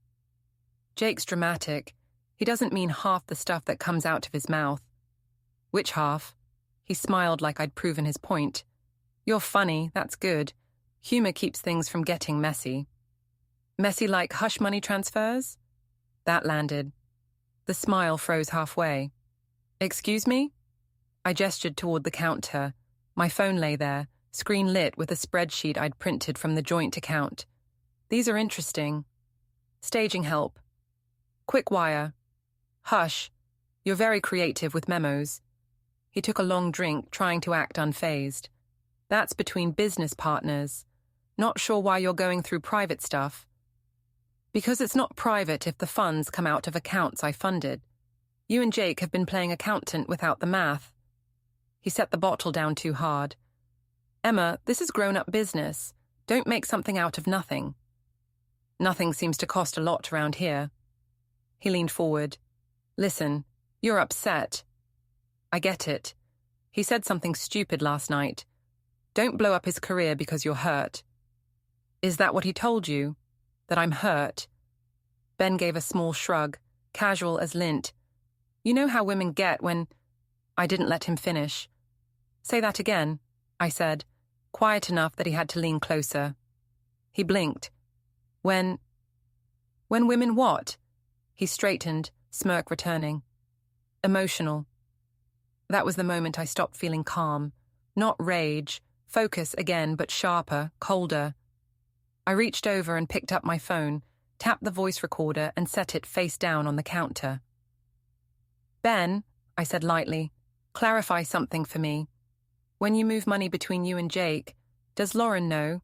"Jake's dramatic. He doesn't mean half the stuff that comes out of his mouth." "Which half?" He smiled like I'd proven his point. "You're funny, that's good. Humor keeps things from getting messy." "Messy like hush money transfers?" That landed. The smile froze halfway. "Excuse me?" I gestured toward the counter. My phone lay there, screen lit with a spreadsheet I'd printed from the joint account. "These are interesting." "Staging help." "Quick wire." "Hush. You're very creative with memos." He took a long drink, trying to act unfazed. "That's between business partners. Not sure why you're going through private stuff." "Because it's not private if the funds come out of accounts I funded. You and Jake have been playing accountant without the math." He set the bottle down too hard. "Emma, this is grown-up business. Don't make something out of nothing." "Nothing seems to cost a lot around here." He leaned forward. "Listen, you're upset." "I get it. He said something stupid last night. Don't blow up his career because you're hurt." "Is that what he told you? That I'm hurt?" Ben gave a small shrug, casual as lint. "You know how women get when—" I didn't let him finish. "Say that again," I said, quiet enough that he had to lean closer. He blinked. When women what?" He straightened, smirk returning. "Emotional." That was the moment I stopped feeling calm. Not rage, focus again, but sharper, colder. I reached over and picked up my phone, tapped the voice recorder and set it face down on the counter. "Ben," I said lightly, "clarify something for me. When you move money between you and Jake, does Lauren know?"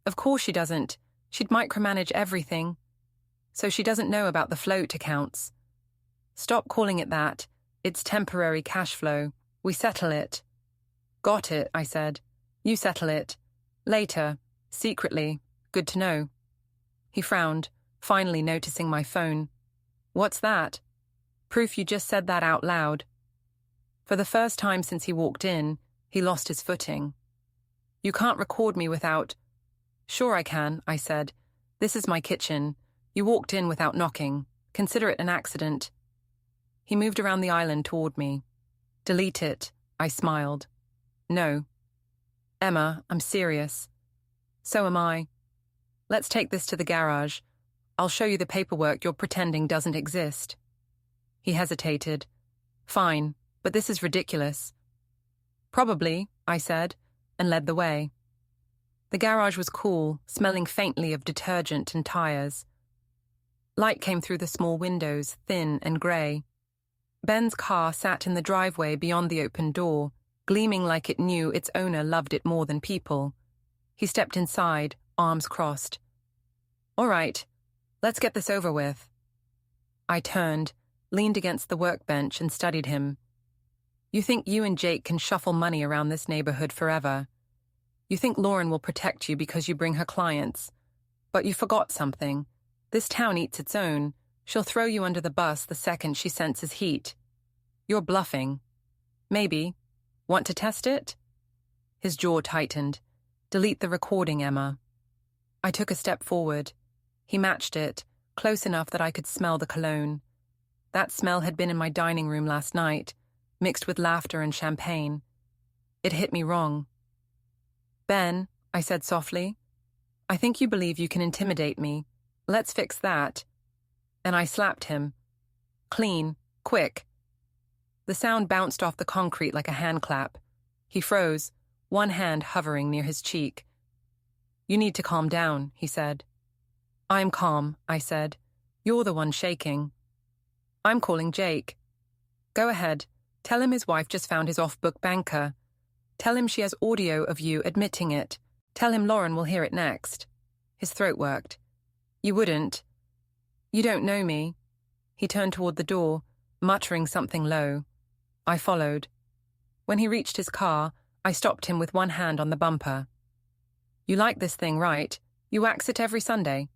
"Of course she doesn't. She'd micromanage everything." "So she doesn't know about the float accounts." "Stop calling it that. It's temporary cash flow. We settle it." "Got it," I said. "You settle it. Later. Secretly. Good to know." He frowned, finally noticing my phone. "What's that?" "Proof you just said that out loud." For the first time since he walked in, he lost his footing. "You can't record me without—" "Sure I can," I said. "This is my kitchen. You walked in without knocking. Consider it an accident." He moved around the island toward me. "Delete it," I smiled. "No." "Emma, I'm serious." "So am I. Let's take this to the garage. I'll show you the paperwork you're pretending doesn't exist." He hesitated. "Fine, but this is ridiculous." "Probably," I said, and led the way. The garage was cool, smelling faintly of detergent and tires. Light came through the small windows, thin and grey. Ben's car sat in the driveway beyond the open door, gleaming like it knew its owner loved it more than people. He stepped inside, arms crossed. "All right, let's get this over with." I turned, leaned against the workbench and studied him. "You think you and Jake can shuffle money around this neighborhood forever. You think Lauren will protect you because you bring her clients. But you forgot something. This town eats its own. She'll throw you under the bus the second she senses heat. You're bluffing. Maybe. Want to test it? His jaw tightened. Delete the recording, Emma. I took a step forward. He matched it, close enough that I could smell the cologne. That smell had been in my dining room last night, mixed with laughter and champagne. It hit me wrong. Ben, I said softly, I think you believe you can intimidate me. Let's fix that. And I slapped him. Clean, quick. The sound bounced off the concrete like a hand clap. He froze, one hand hovering near his cheek. You need to calm down, he said. I'm calm, I said. You're the one shaking. I'm calling Jake. Go ahead. Tell him his wife just found his off-book banker. Tell him she has audio of you admitting it. Tell him Lauren will hear it next. His throat worked. You wouldn't. You don't know me. He turned toward the door, muttering something low. I followed. When he reached his car, I stopped him with one hand on the bumper. You like this thing, right? You wax it every Sunday.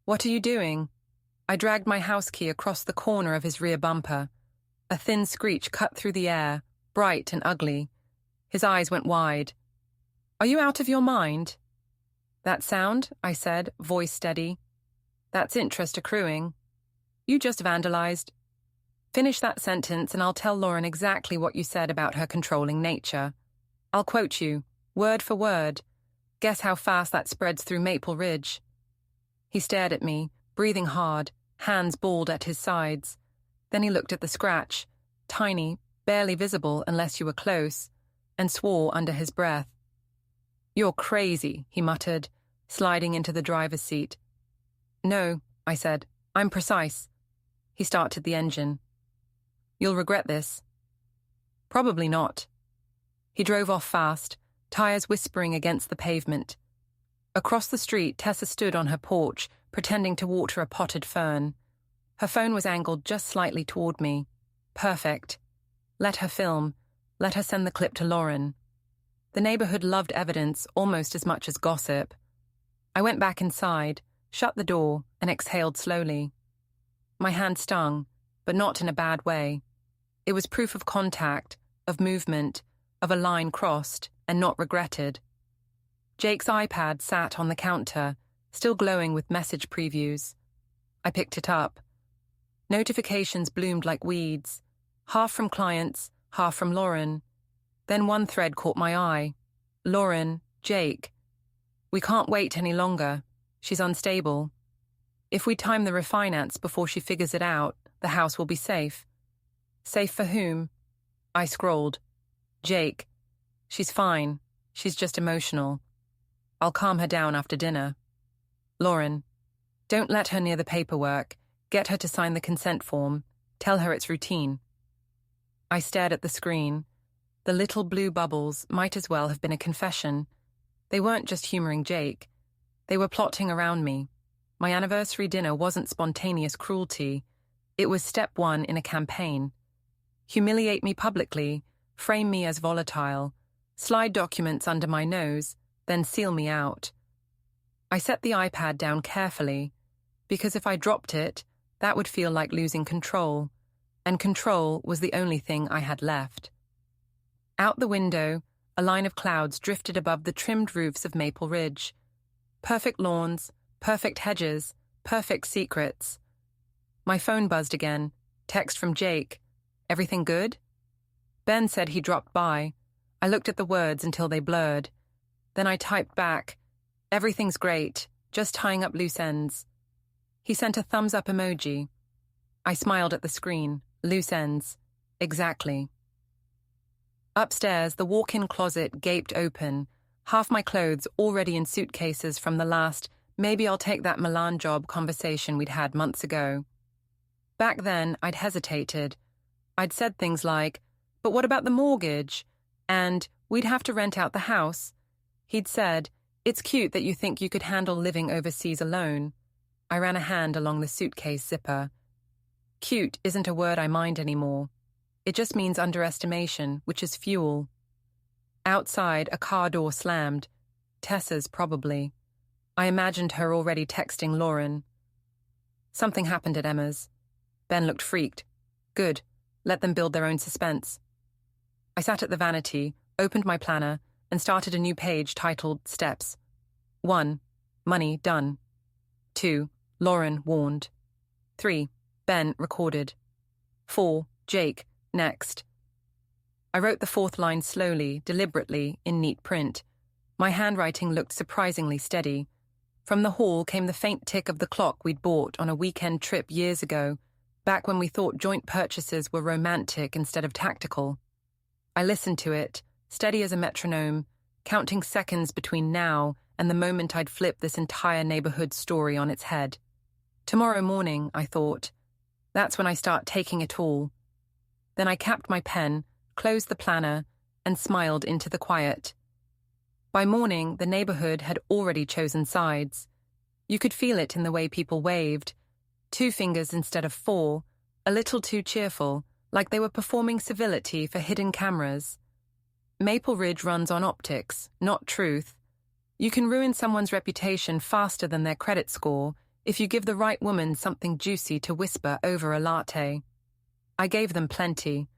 What are you doing? I dragged my house key across the corner of his rear bumper. A thin screech cut through the air, bright and ugly. His eyes went wide. Are you out of your mind? That sound, I said, voice steady. That's interest accruing. You just vandalized. Finish that sentence and I'll tell Lauren exactly what you said about her controlling nature. I'll quote you, word for word. Guess how fast that spreads through Maple Ridge. He stared at me, breathing hard, hands balled at his sides. Then he looked at the scratch, tiny, barely visible unless you were close, and swore under his breath. You're crazy, he muttered, sliding into the driver's seat. No, I said. I'm precise. He started the engine. You'll regret this. Probably not. He drove off fast, tires whispering against the pavement. Across the street, Tessa stood on her porch, pretending to water a potted fern. Her phone was angled just slightly toward me. Perfect. Let her film. Let her send the clip to Lauren. The neighborhood loved evidence almost as much as gossip. I went back inside, shut the door, and exhaled slowly. My hand stung, but not in a bad way. It was proof of contact, of movement, of a line crossed and not regretted. Jake's iPad sat on the counter, still glowing with message previews. I picked it up. Notifications bloomed like weeds, half from clients, half from Lauren. Then one thread caught my eye. Lauren, Jake. We can't wait any longer. She's unstable. If we time the refinance before she figures it out, the house will be safe. Safe for whom? I scrolled. Jake. She's fine. She's just emotional. I'll calm her down after dinner. Lauren. Don't let her near the paperwork. Get her to sign the consent form. Tell her it's routine. I stared at the screen. The little blue bubbles might as well have been a confession. They weren't just humoring Jake. They were plotting around me. My anniversary dinner wasn't spontaneous cruelty. It was step one in a campaign. Humiliate me publicly, frame me as volatile, slide documents under my nose, then seal me out. I set the iPad down carefully, because if I dropped it, that would feel like losing control, and control was the only thing I had left. Out the window, a line of clouds drifted above the trimmed roofs of Maple Ridge. Perfect lawns, perfect hedges, perfect secrets. My phone buzzed again. Text from Jake. Everything good? Ben said he dropped by. I looked at the words until they blurred. Then I typed back, everything's great, just tying up loose ends. He sent a thumbs-up emoji. I smiled at the screen. Loose ends. Exactly. Upstairs, the walk-in closet gaped open, half my clothes already in suitcases from the last maybe I'll take that Milan job conversation we'd had months ago. Back then, I'd hesitated. I'd said things like, but what about the mortgage? And we'd have to rent out the house. He'd said, it's cute that you think you could handle living overseas alone. I ran a hand along the suitcase zipper. Cute isn't a word I mind anymore. It just means underestimation, which is fuel. Outside, a car door slammed. Tessa's, probably. I imagined her already texting Lauren. Something happened at Emma's. Ben looked freaked. Good. Let them build their own suspense. I sat at the vanity, opened my planner, and started a new page titled Steps. 1. Money done. 2. Lauren warned. 3. Ben recorded. 4. Jake next. I wrote the fourth line slowly, deliberately, in neat print. My handwriting looked surprisingly steady. From the hall came the faint tick of the clock we'd bought on a weekend trip years ago, back when we thought joint purchases were romantic instead of tactical. I listened to it, steady as a metronome, counting seconds between now and the moment I'd flip this entire neighborhood story on its head. Tomorrow morning, I thought. That's when I start taking it all. Then I capped my pen, closed the planner, and smiled into the quiet. By morning, the neighborhood had already chosen sides. You could feel it in the way people waved. 2 fingers instead of 4, a little too cheerful, like they were performing civility for hidden cameras. Maple Ridge runs on optics, not truth. You can ruin someone's reputation faster than their credit score if you give the right woman something juicy to whisper over a latte. I gave them plenty.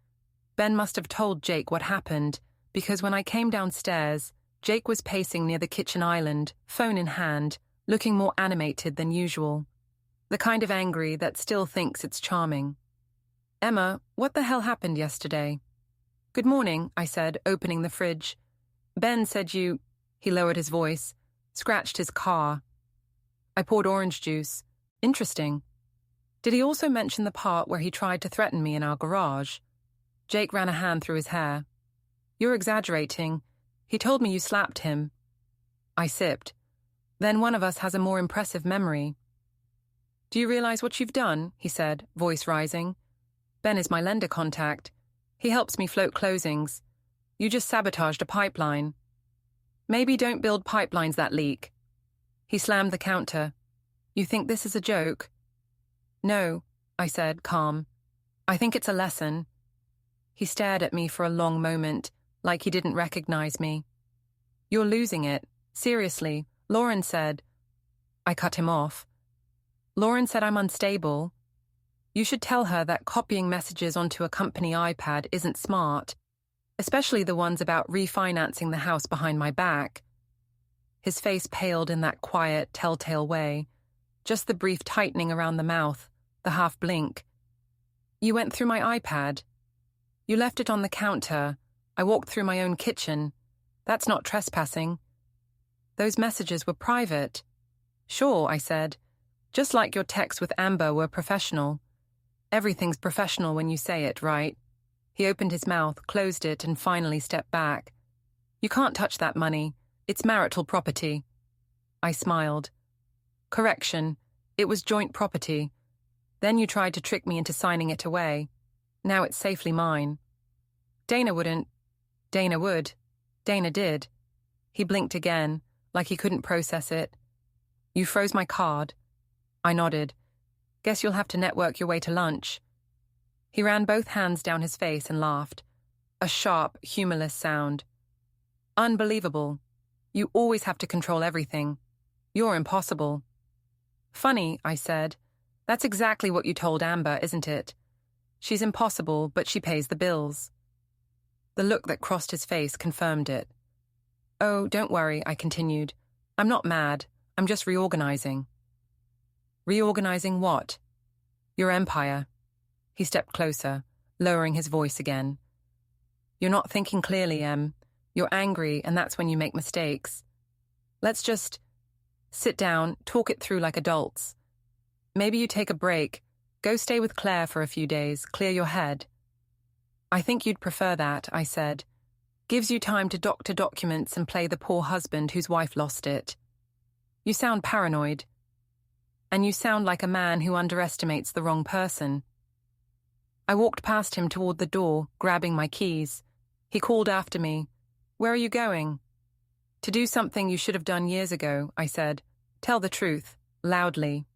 Ben must have told Jake what happened, because when I came downstairs, Jake was pacing near the kitchen island, phone in hand, looking more animated than usual. The kind of angry that still thinks it's charming. Emma, what the hell happened yesterday? Good morning, I said, opening the fridge. Ben said you... He lowered his voice, scratched his car. I poured orange juice. Interesting. Did he also mention the part where he tried to threaten me in our garage? Jake ran a hand through his hair. You're exaggerating. He told me you slapped him. I sipped. Then one of us has a more impressive memory. Do you realize what you've done? He said, voice rising. Ben is my lender contact. He helps me float closings. You just sabotaged a pipeline. Maybe don't build pipelines that leak. He slammed the counter. You think this is a joke? No, I said, calm. I think it's a lesson. He stared at me for a long moment, like he didn't recognize me. You're losing it. Seriously, Lauren said. I cut him off. Lauren said I'm unstable. You should tell her that copying messages onto a company iPad isn't smart, especially the ones about refinancing the house behind my back. His face paled in that quiet, telltale way, just the brief tightening around the mouth, the half blink. You went through my iPad. You left it on the counter. I walked through my own kitchen. That's not trespassing. Those messages were private. Sure, I said. Just like your texts with Amber were professional. Everything's professional when you say it, right? He opened his mouth, closed it, and finally stepped back. You can't touch that money. It's marital property. I smiled. Correction. It was joint property. Then you tried to trick me into signing it away. Now it's safely mine. Dana wouldn't. Dana would. Dana did. He blinked again, like he couldn't process it. You froze my card. I nodded. Guess you'll have to network your way to lunch. He ran both hands down his face and laughed. A sharp, humorless sound. Unbelievable. You always have to control everything. You're impossible. Funny, I said. That's exactly what you told Amber, isn't it? She's impossible, but she pays the bills. The look that crossed his face confirmed it. Oh, don't worry, I continued. I'm not mad. I'm just reorganizing. Reorganizing what? Your empire. He stepped closer, lowering his voice again. You're not thinking clearly, Em. You're angry, and that's when you make mistakes. Let's just sit down, talk it through like adults. Maybe you take a break. Go stay with Claire for a few days, clear your head. I think you'd prefer that, I said. Gives you time to doctor documents and play the poor husband whose wife lost it. You sound paranoid. And you sound like a man who underestimates the wrong person. I walked past him toward the door, grabbing my keys. He called after me. Where are you going? To do something you should have done years ago, I said. Tell the truth, loudly.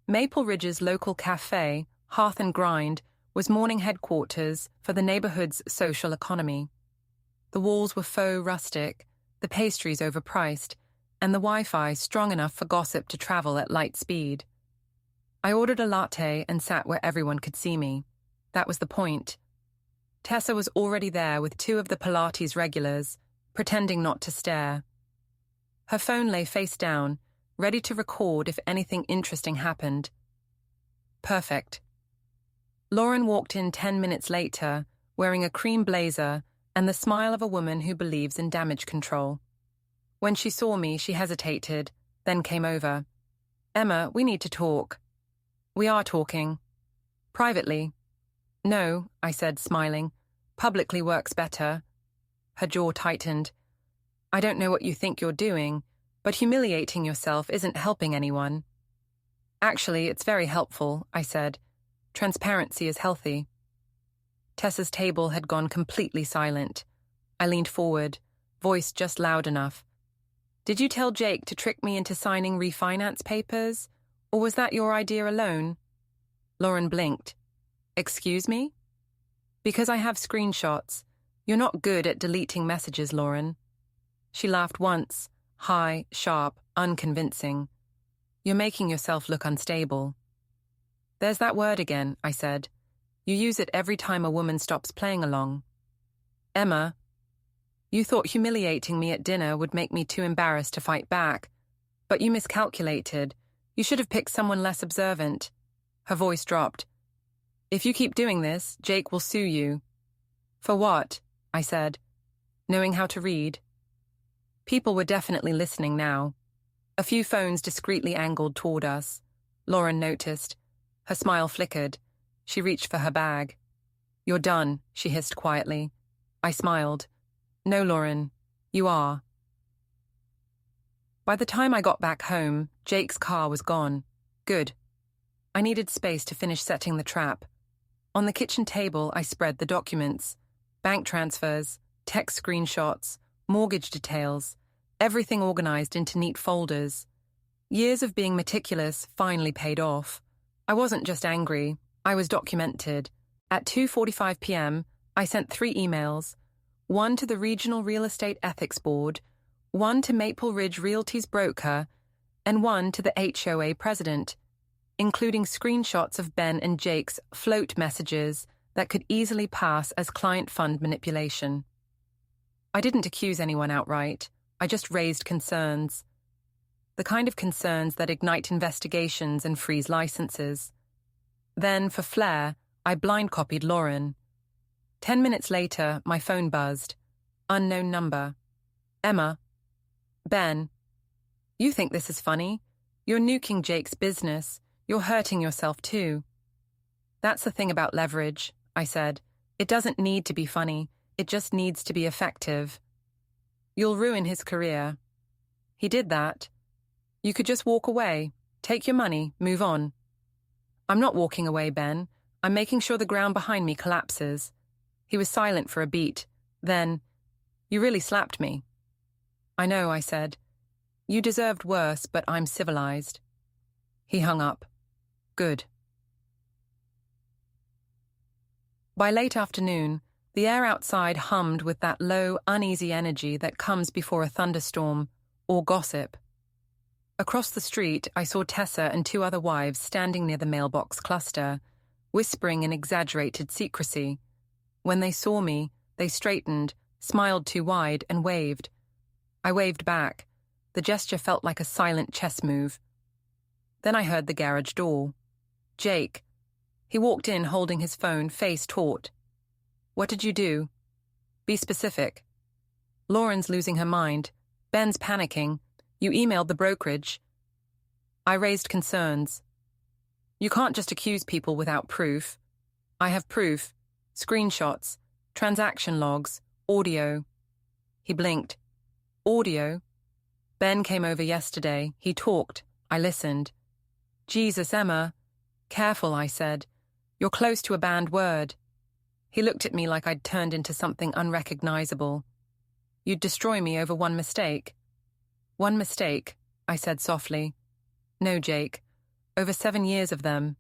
Maple Ridge's local cafe, Hearth and Grind, was morning headquarters for the neighborhood's social economy. The walls were faux rustic, the pastries overpriced, and the Wi-Fi strong enough for gossip to travel at light speed. I ordered a latte and sat where everyone could see me. That was the point. Tessa was already there with two of the Pilates regulars, pretending not to stare. Her phone lay face down, ready to record if anything interesting happened. Perfect. Lauren walked in 10 minutes later, wearing a cream blazer and the smile of a woman who believes in damage control. When she saw me, she hesitated, then came over. "Emma, we need to talk." "We are talking." "Privately." "No," I said, smiling. "Publicly works better." Her jaw tightened. "I don't know what you think you're doing, but humiliating yourself isn't helping anyone." "Actually, it's very helpful," I said. "Transparency is healthy." Tessa's table had gone completely silent. I leaned forward, voice just loud enough. "Did you tell Jake to trick me into signing refinance papers, or was that your idea alone?" Lauren blinked. "Excuse me?" "Because I have screenshots. You're not good at deleting messages, Lauren." She laughed once, high, sharp, unconvincing. "You're making yourself look unstable." "There's that word again," I said. "You use it every time a woman stops playing along." "Emma, you thought humiliating me at dinner would make me too embarrassed to fight back, but you miscalculated. You should have picked someone less observant." Her voice dropped. "If you keep doing this, Jake will sue you." "For what?" I said, knowing how to read. People were definitely listening now. A few phones discreetly angled toward us. Lauren noticed. Her smile flickered. She reached for her bag. "You're done," she hissed quietly. I smiled. "No, Lauren, you are." By the time I got back home, Jake's car was gone. Good. I needed space to finish setting the trap. On the kitchen table, I spread the documents. Bank transfers, text screenshots, mortgage details, everything organized into neat folders. Years of being meticulous finally paid off. I wasn't just angry, I was documented. At 2:45 p.m., I sent 3 emails, one to the Regional Real Estate Ethics Board, one to Maple Ridge Realty's broker, and one to the HOA president, including screenshots of Ben and Jake's float messages that could easily pass as client fund manipulation. I didn't accuse anyone outright, I just raised concerns. The kind of concerns that ignite investigations and freeze licenses. Then, for flair, I blind copied Lauren. 10 minutes later, my phone buzzed. Unknown number. "Emma." "Ben." "You think this is funny? You're nuking Jake's business. You're hurting yourself too." "That's the thing about leverage," I said. "It doesn't need to be funny. It just needs to be effective." "You'll ruin his career." "He did that." "You could just walk away. Take your money, move on." "I'm not walking away, Ben. I'm making sure the ground behind me collapses." He was silent for a beat. Then, "You really slapped me." "I know," I said. "You deserved worse, but I'm civilized." He hung up. Good. By late afternoon, the air outside hummed with that low, uneasy energy that comes before a thunderstorm, or gossip. Across the street, I saw Tessa and 2 other wives standing near the mailbox cluster, whispering in exaggerated secrecy. When they saw me, they straightened, smiled too wide, and waved. I waved back. The gesture felt like a silent chess move. Then I heard the garage door. Jake. He walked in holding his phone, face taut. "What did you do?" "Be specific." "Lauren's losing her mind. Ben's panicking. You emailed the brokerage." I raised concerns. "You can't just accuse people without proof." "I have proof. Screenshots, transaction logs, audio." He blinked. "Audio?" "Ben came over yesterday. He talked. I listened." "Jesus, Emma." "Careful," I said. "You're close to a banned word." He looked at me like I'd turned into something unrecognizable. "You'd destroy me over one mistake." "One mistake," I said softly. "No, Jake. Over 7 years of them."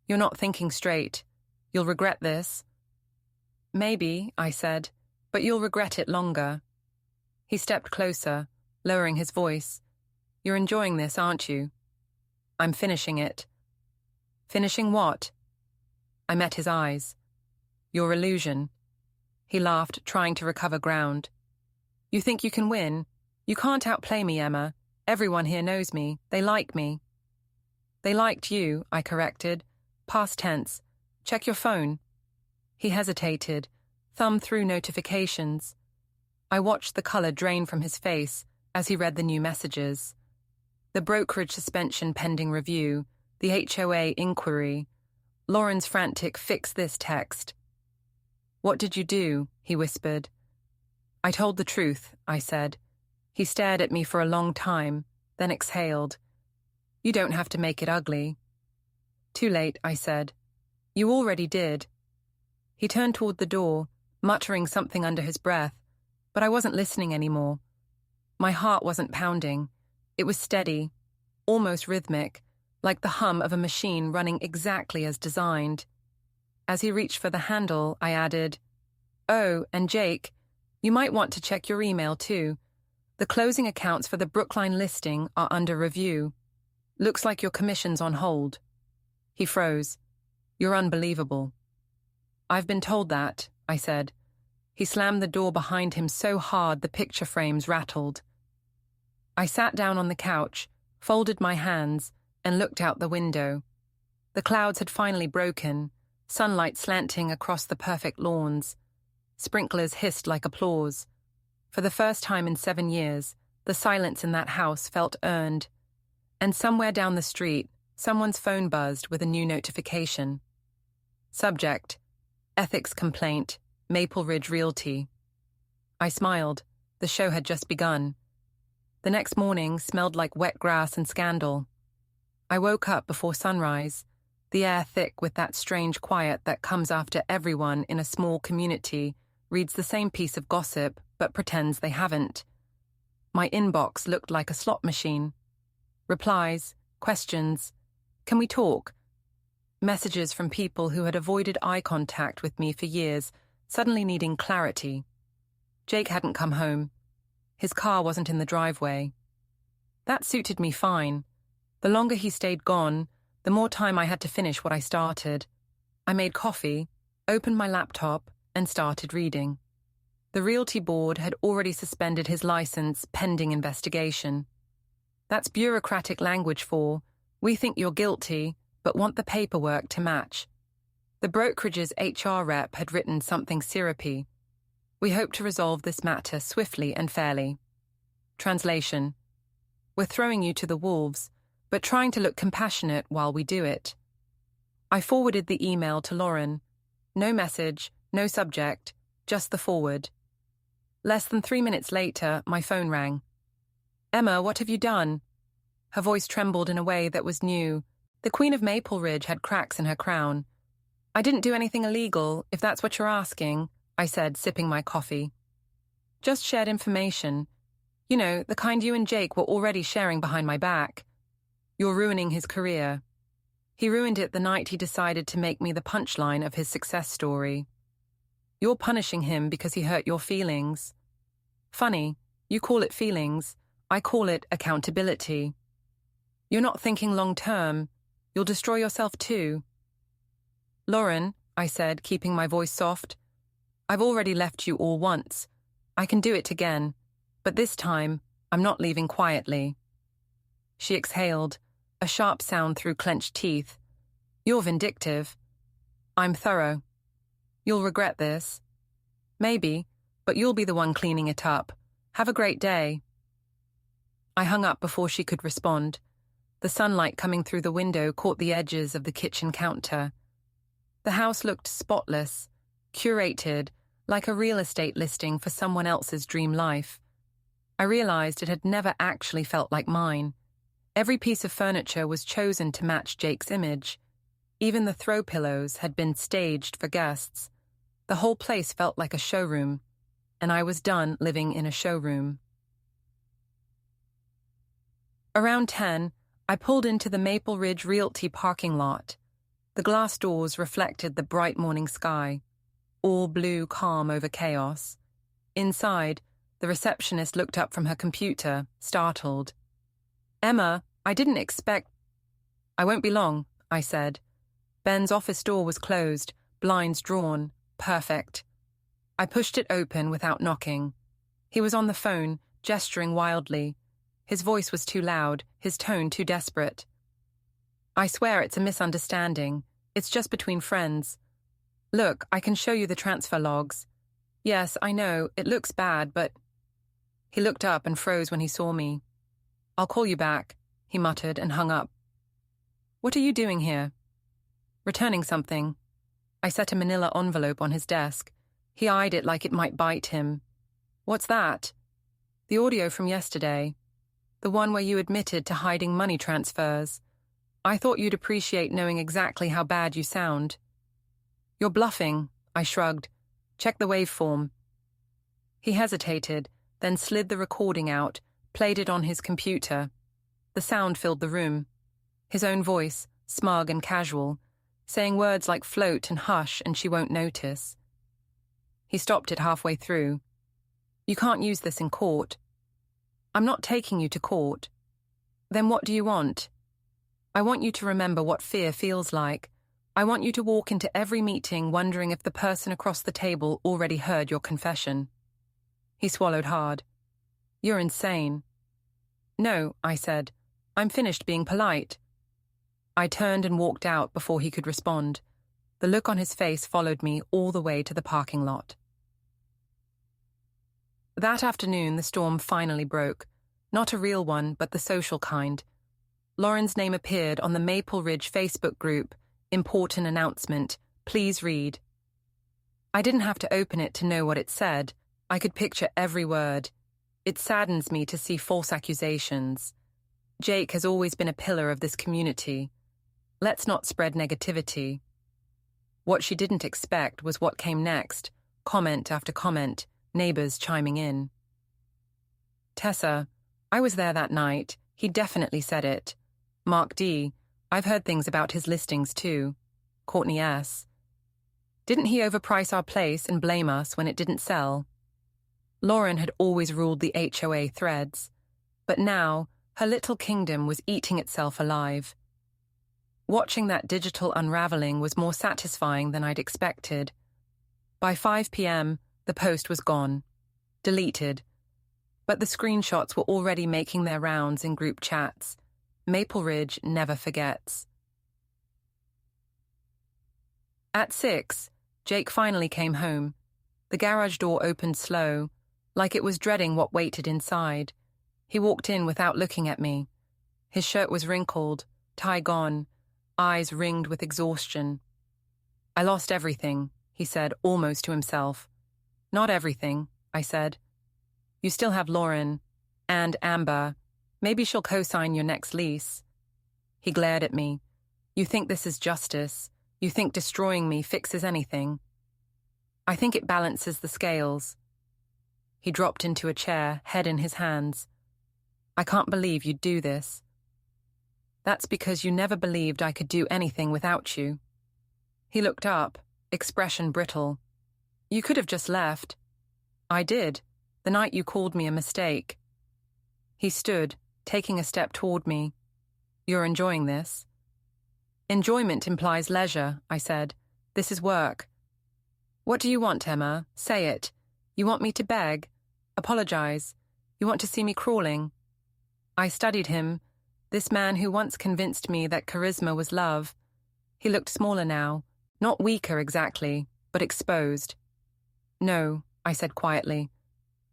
"You're not thinking straight. You'll regret this." "Maybe," I said, "but you'll regret it longer." He stepped closer. lowering his voice. "You're enjoying this, aren't you?" "I'm finishing it." "Finishing what?" I met his eyes. "Your illusion." He laughed, trying to recover ground. "You think you can win? You can't outplay me, Emma. Everyone here knows me. They like me." "They liked you," I corrected. Past tense. "Check your phone." He hesitated, thumbed through notifications. I watched the color drain from his face as he read the new messages. The brokerage suspension pending review, the HOA inquiry, Lauren's frantic "fix this" text. "What did you do?" he whispered. "I told the truth," I said. He stared at me for a long time, then exhaled. "You don't have to make it ugly." "Too late," I said. "You already did." He turned toward the door, muttering something under his breath, but I wasn't listening anymore. My heart wasn't pounding. It was steady, almost rhythmic, like the hum of a machine running exactly as designed. As he reached for the handle, I added, "Oh, and Jake, you might want to check your email too. The closing accounts for the Brookline listing are under review. Looks like your commission's on hold." He froze. "You're unbelievable." "I've been told that," I said. He slammed the door behind him so hard the picture frames rattled. I sat down on the couch, folded my hands, and looked out the window. The clouds had finally broken, sunlight slanting across the perfect lawns. Sprinklers hissed like applause. For the first time in 7 years, the silence in that house felt earned. And somewhere down the street, someone's phone buzzed with a new notification. Subject: Ethics Complaint, Maple Ridge Realty. I smiled. The show had just begun. The next morning smelled like wet grass and scandal. I woke up before sunrise, the air thick with that strange quiet that comes after everyone in a small community reads the same piece of gossip but pretends they haven't. My inbox looked like a slot machine. Replies, questions, "Can we talk?" Messages from people who had avoided eye contact with me for years, suddenly needing clarity. Jake hadn't come home. His car wasn't in the driveway. That suited me fine. The longer he stayed gone, the more time I had to finish what I started. I made coffee, opened my laptop, and started reading. The realty board had already suspended his license pending investigation. That's bureaucratic language for, "We think you're guilty, but want the paperwork to match." The brokerage's HR rep had written something syrupy. "We hope to resolve this matter swiftly and fairly." Translation: "We're throwing you to the wolves, but trying to look compassionate while we do it." I forwarded the email to Lauren. No message, no subject, just the forward. Less than 3 minutes later, my phone rang. "Emma, what have you done?" Her voice trembled in a way that was new. The Queen of Maple Ridge had cracks in her crown. "I didn't do anything illegal, if that's what you're asking," I said, sipping my coffee. "Just shared information. You know, the kind you and Jake were already sharing behind my back. You're ruining his career. He ruined it the night he decided to make me the punchline of his success story. You're punishing him because he hurt your feelings. Funny, you call it feelings, I call it accountability. You're not thinking long term. You'll destroy yourself too." "Lauren," I said, keeping my voice soft, "I've already left you all once. I can do it again, but this time, I'm not leaving quietly." She exhaled, a sharp sound through clenched teeth. "You're vindictive." "I'm thorough." "You'll regret this." "Maybe, but you'll be the one cleaning it up. Have a great day." I hung up before she could respond. The sunlight coming through the window caught the edges of the kitchen counter. The house looked spotless, curated, like a real estate listing for someone else's dream life. I realized it had never actually felt like mine. Every piece of furniture was chosen to match Jake's image. Even the throw pillows had been staged for guests. The whole place felt like a showroom, and I was done living in a showroom. Around 10, I pulled into the Maple Ridge Realty parking lot. The glass doors reflected the bright morning sky, all blue calm over chaos. Inside, The receptionist looked up from her computer, startled. "Emma, I didn't expect—" "I won't be long," I said. Ben's office door was closed, blinds drawn. Perfect. I pushed it open without knocking. He was on the phone, gesturing wildly. His voice was too loud, his tone too desperate. "I swear it's a misunderstanding. It's just between friends. Look, I can show you the transfer logs. Yes, I know, it looks bad, but—" He looked up and froze when he saw me. "I'll call you back," he muttered and hung up. "What are you doing here?" "Returning something." I set a manila envelope on his desk. He eyed it like it might bite him. "What's that?" "The audio from yesterday. The one where you admitted to hiding money transfers. I thought you'd appreciate knowing exactly how bad you sound." "You're bluffing," I shrugged. "Check the waveform." He hesitated, then slid the recording out, played it on his computer. The sound filled the room. His own voice, smug and casual, saying words like float and hush and she won't notice. He stopped it halfway through. "You can't use this in court." "I'm not taking you to court." "Then what do you want?" "I want you to remember what fear feels like. I want you to walk into every meeting wondering if the person across the table already heard your confession." He swallowed hard. "You're insane." "No," I said. "I'm finished being polite." I turned and walked out before he could respond. The look on his face followed me all the way to the parking lot. That afternoon, the storm finally broke. Not a real one, but the social kind. Lauren's name appeared on the Maple Ridge Facebook group. Important announcement. Please read. I didn't have to open it to know what it said. I could picture every word. It saddens me to see false accusations. Jake has always been a pillar of this community. Let's not spread negativity. What she didn't expect was what came next. Comment after comment, neighbors chiming in. "Tessa, I was there that night. He definitely said it. Mark D. I've heard things about his listings too. Courtney S. Didn't he overprice our place and blame us when it didn't sell?" Lauren had always ruled the HOA threads, but now her little kingdom was eating itself alive. Watching that digital unraveling was more satisfying than I'd expected. By 5 p.m., the post was gone. Deleted. But the screenshots were already making their rounds in group chats. Maple Ridge never forgets. At 6, Jake finally came home. The garage door opened slow, like it was dreading what waited inside. He walked in without looking at me. His shirt was wrinkled, tie gone, eyes ringed with exhaustion. "I lost everything," he said, almost to himself. "Not everything," I said. "You still have Lauren and Amber. Maybe she'll co-sign your next lease." He glared at me. "You think this is justice? You think destroying me fixes anything?" "I think it balances the scales." He dropped into a chair, head in his hands. "I can't believe you'd do this." "That's because you never believed I could do anything without you." He looked up, expression brittle. "You could have just left." "I did, the night you called me a mistake." He stood, taking a step toward me. "You're enjoying this?" "Enjoyment implies leisure," I said. "This is work." "What do you want, Emma? Say it. You want me to beg? Apologize? You want to see me crawling?" I studied him, this man who once convinced me that charisma was love. He looked smaller now, not weaker exactly, but exposed. "No," I said quietly.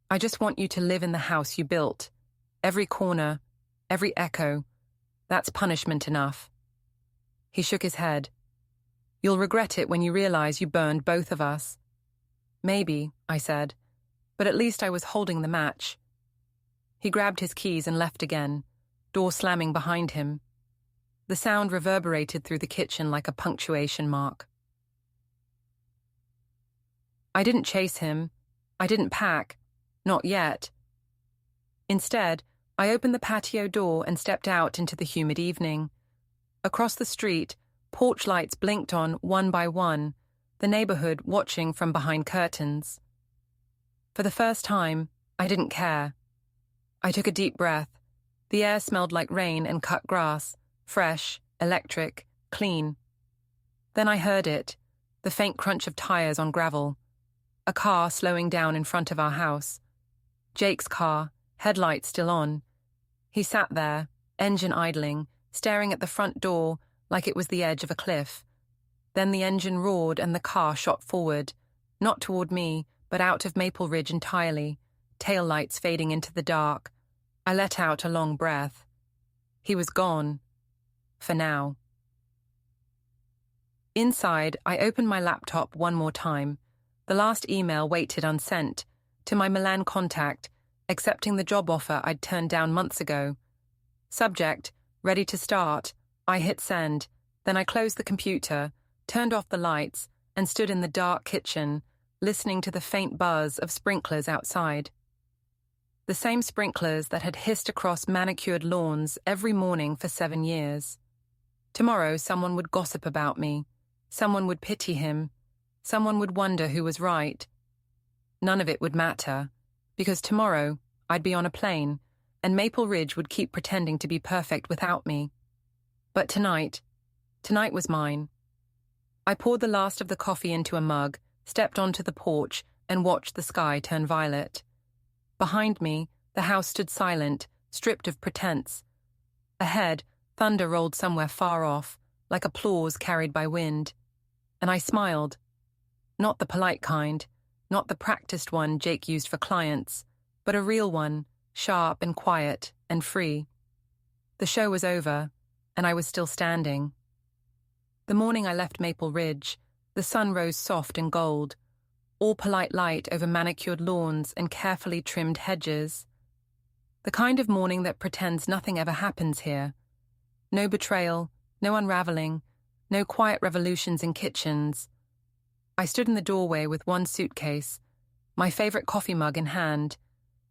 "I just want you to live in the house you built. Every corner, every echo. That's punishment enough." He shook his head. "You'll regret it when you realize you burned both of us." "Maybe," I said, but at least I was holding the match. He grabbed his keys and left again, door slamming behind him. The sound reverberated through the kitchen like a punctuation mark. I didn't chase him. I didn't pack. Not yet. Instead, I opened the patio door and stepped out into the humid evening. Across the street, porch lights blinked on one by one, the neighborhood watching from behind curtains. For the first time, I didn't care. I took a deep breath. The air smelled like rain and cut grass, fresh, electric, clean. Then I heard it, the faint crunch of tires on gravel. A car slowing down in front of our house. Jake's car, headlights still on. He sat there, engine idling, staring at the front door like it was the edge of a cliff. Then the engine roared and the car shot forward, not toward me, but out of Maple Ridge entirely, tail lights fading into the dark. I let out a long breath. He was gone. For now. Inside, I opened my laptop one more time. The last email waited unsent, to my Milan contact, accepting the job offer I'd turned down months ago. Subject, ready to start. I hit send. Then I closed the computer, turned off the lights, and stood in the dark kitchen, listening to the faint buzz of sprinklers outside. The same sprinklers that had hissed across manicured lawns every morning for 7 years. Tomorrow someone would gossip about me. Someone would pity him. Someone would wonder who was right. None of it would matter, because tomorrow I'd be on a plane, and Maple Ridge would keep pretending to be perfect without me. But tonight was mine. I poured the last of the coffee into a mug, stepped onto the porch, and watched the sky turn violet. Behind me, the house stood silent, stripped of pretense. Ahead, thunder rolled somewhere far off, like applause carried by wind. And I smiled. Not the polite kind, not the practiced one Jake used for clients, but a real one, sharp and quiet and free. The show was over, and I was still standing. The morning I left Maple Ridge, the sun rose soft and gold, all polite light over manicured lawns and carefully trimmed hedges. The kind of morning that pretends nothing ever happens here. No betrayal, no unraveling, no quiet revolutions in kitchens. I stood in the doorway with one suitcase, my favorite coffee mug in hand,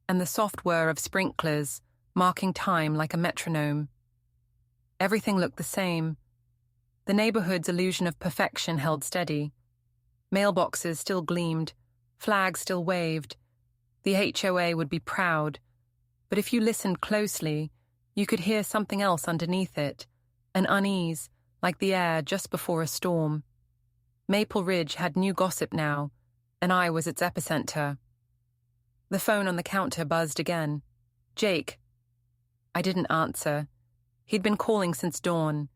and the soft whir of sprinklers marking time like a metronome. Everything looked the same. The neighborhood's illusion of perfection held steady. Mailboxes still gleamed, flags still waved. The HOA would be proud, but if you listened closely, you could hear something else underneath it, an unease, like the air just before a storm. Maple Ridge had new gossip now, and I was its epicenter. The phone on the counter buzzed again. Jake. I didn't answer. He'd been calling since dawn.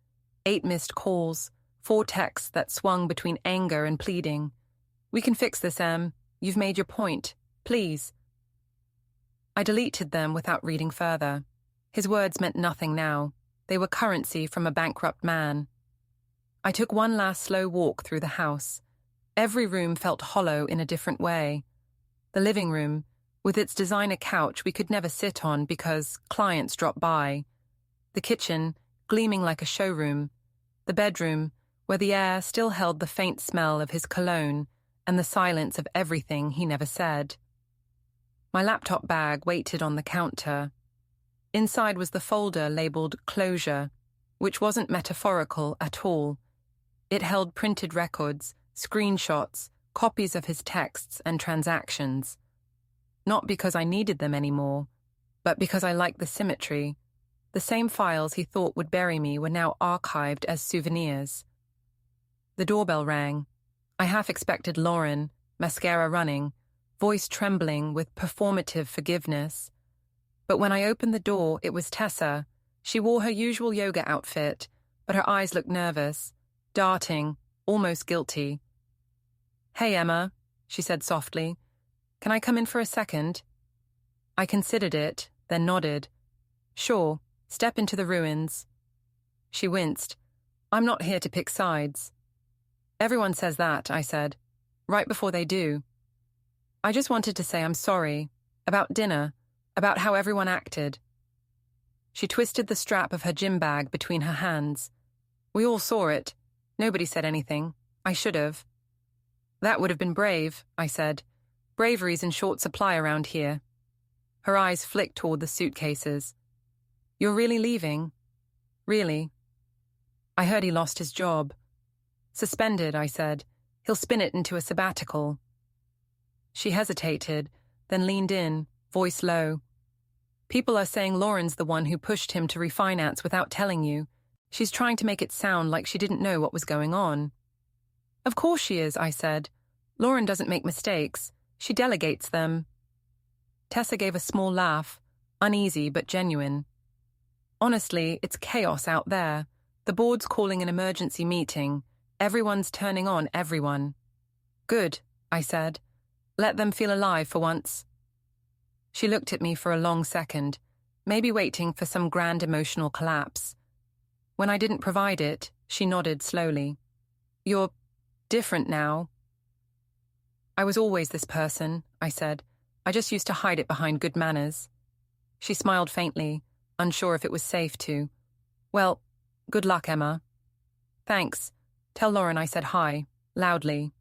8 missed calls, 4 texts that swung between anger and pleading. We can fix this, Em. You've made your point. Please. I deleted them without reading further. His words meant nothing now. They were currency from a bankrupt man. I took one last slow walk through the house. Every room felt hollow in a different way. The living room, with its designer couch we could never sit on because clients dropped by. The kitchen, gleaming like a showroom. The bedroom, where the air still held the faint smell of his cologne and the silence of everything he never said. My laptop bag waited on the counter. Inside was the folder labeled Closure, which wasn't metaphorical at all. It held printed records, screenshots, copies of his texts and transactions. Not because I needed them anymore, but because I liked the symmetry. The same files he thought would bury me were now archived as souvenirs. The doorbell rang. I half expected Lauren, mascara running, voice trembling with performative forgiveness. But when I opened the door, it was Tessa. She wore her usual yoga outfit, but her eyes looked nervous, darting, almost guilty. "Hey, Emma," she said softly. "Can I come in for a second?" I considered it, then nodded. "Sure, step into the ruins." She winced. "I'm not here to pick sides." "Everyone says that," I said, "right before they do. I just wanted to say I'm sorry, about dinner, about how everyone acted." She twisted the strap of her gym bag between her hands. "We all saw it. Nobody said anything. I should have." "That would have been brave," I said. "Bravery's in short supply around here." Her eyes flicked toward the suitcases. "You're really leaving? Really?" I heard he lost his job. "Suspended," I said. "He'll spin it into a sabbatical." She hesitated, then leaned in, voice low. People are saying Lauren's the one who pushed him to refinance without telling you. She's trying to make it sound like she didn't know what was going on. Of course she is, I said. Lauren doesn't make mistakes. She delegates them. Tessa gave a small laugh, uneasy but genuine. Honestly, it's chaos out there. The board's calling an emergency meeting. Everyone's turning on everyone. Good, I said. Let them feel alive for once. She looked at me for a long second, maybe waiting for some grand emotional collapse. When I didn't provide it, she nodded slowly. You're different now. I was always this person, I said. I just used to hide it behind good manners. She smiled faintly, unsure if it was safe to. Well, good luck, Emma. Thanks. Tell Lauren I said hi, loudly.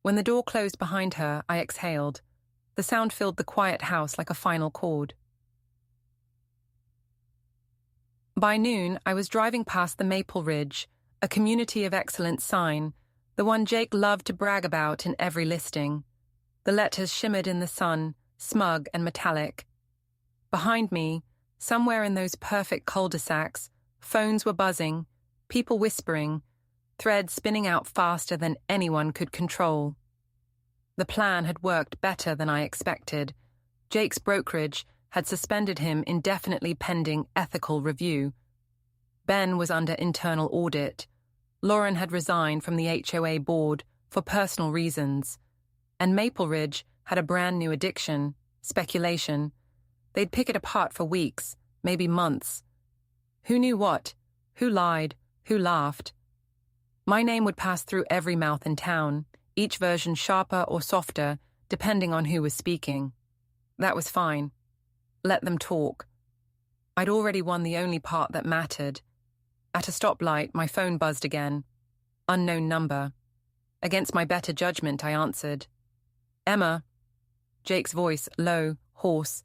When the door closed behind her, I exhaled. The sound filled the quiet house like a final chord. By noon, I was driving past the Maple Ridge, a community of excellence sign, the one Jake loved to brag about in every listing. The letters shimmered in the sun, smug and metallic. Behind me, somewhere in those perfect cul-de-sacs, phones were buzzing, people whispering, threads spinning out faster than anyone could control. The plan had worked better than I expected. Jake's brokerage had suspended him indefinitely pending ethical review. Ben was under internal audit. Lauren had resigned from the HOA board for personal reasons. And Maple Ridge had a brand new addiction, speculation. They'd pick it apart for weeks, maybe months. Who knew what? Who lied? Who laughed? My name would pass through every mouth in town, each version sharper or softer, depending on who was speaking. That was fine. Let them talk. I'd already won the only part that mattered. At a stoplight, my phone buzzed again. Unknown number. Against my better judgment, I answered. Emma. Jake's voice, low, hoarse.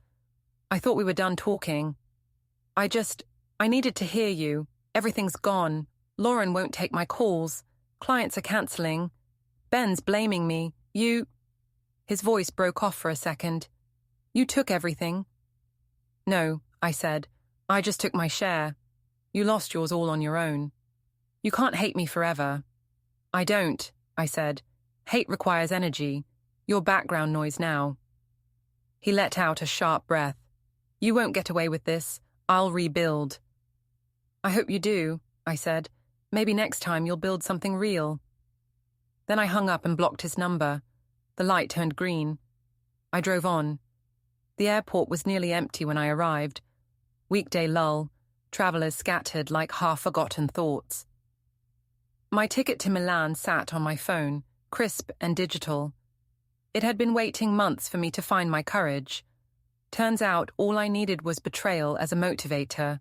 I thought we were done talking. I needed to hear you. Everything's gone. Lauren won't take my calls. Clients are cancelling. Ben's blaming me. His voice broke off for a second. You took everything. No, I said. I just took my share. You lost yours all on your own. You can't hate me forever. I don't, I said. Hate requires energy. Your background noise now. He let out a sharp breath. You won't get away with this. I'll rebuild. I hope you do, I said. Maybe next time you'll build something real. Then I hung up and blocked his number. The light turned green. I drove on. The airport was nearly empty when I arrived. Weekday lull, travellers scattered like half-forgotten thoughts. My ticket to Milan sat on my phone, crisp and digital. It had been waiting months for me to find my courage. Turns out all I needed was betrayal as a motivator.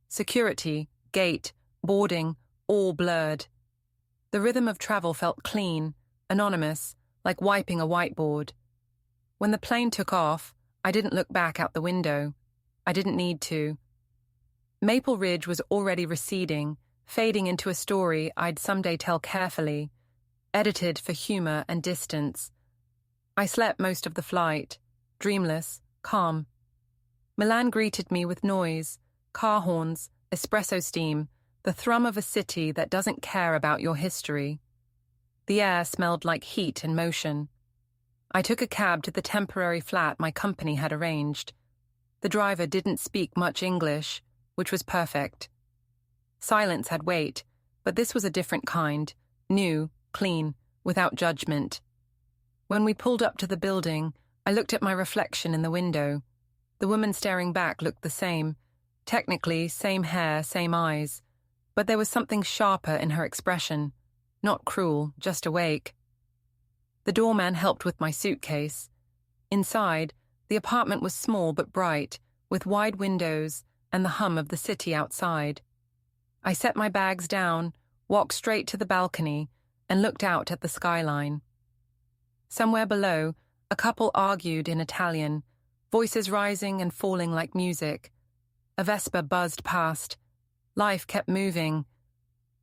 Security, gate, boarding, all blurred. The rhythm of travel felt clean, anonymous, like wiping a whiteboard. When the plane took off, I didn't look back out the window. I didn't need to. Maple Ridge was already receding, fading into a story I'd someday tell carefully, edited for humor and distance. I slept most of the flight, dreamless, calm. Milan greeted me with noise, car horns, espresso steam, the thrum of a city that doesn't care about your history. The air smelled like heat and motion. I took a cab to the temporary flat my company had arranged. The driver didn't speak much English, which was perfect. Silence had weight, but this was a different kind, new, clean, without judgment. When we pulled up to the building, I looked at my reflection in the window. The woman staring back looked the same. Technically, same hair, same eyes. But there was something sharper in her expression. Not cruel, just awake. The doorman helped with my suitcase. Inside, the apartment was small but bright, with wide windows and the hum of the city outside. I set my bags down, walked straight to the balcony, and looked out at the skyline. Somewhere below, a couple argued in Italian, voices rising and falling like music. A Vespa buzzed past. Life kept moving.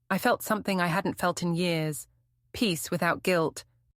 I felt something I hadn't felt in years, peace without guilt,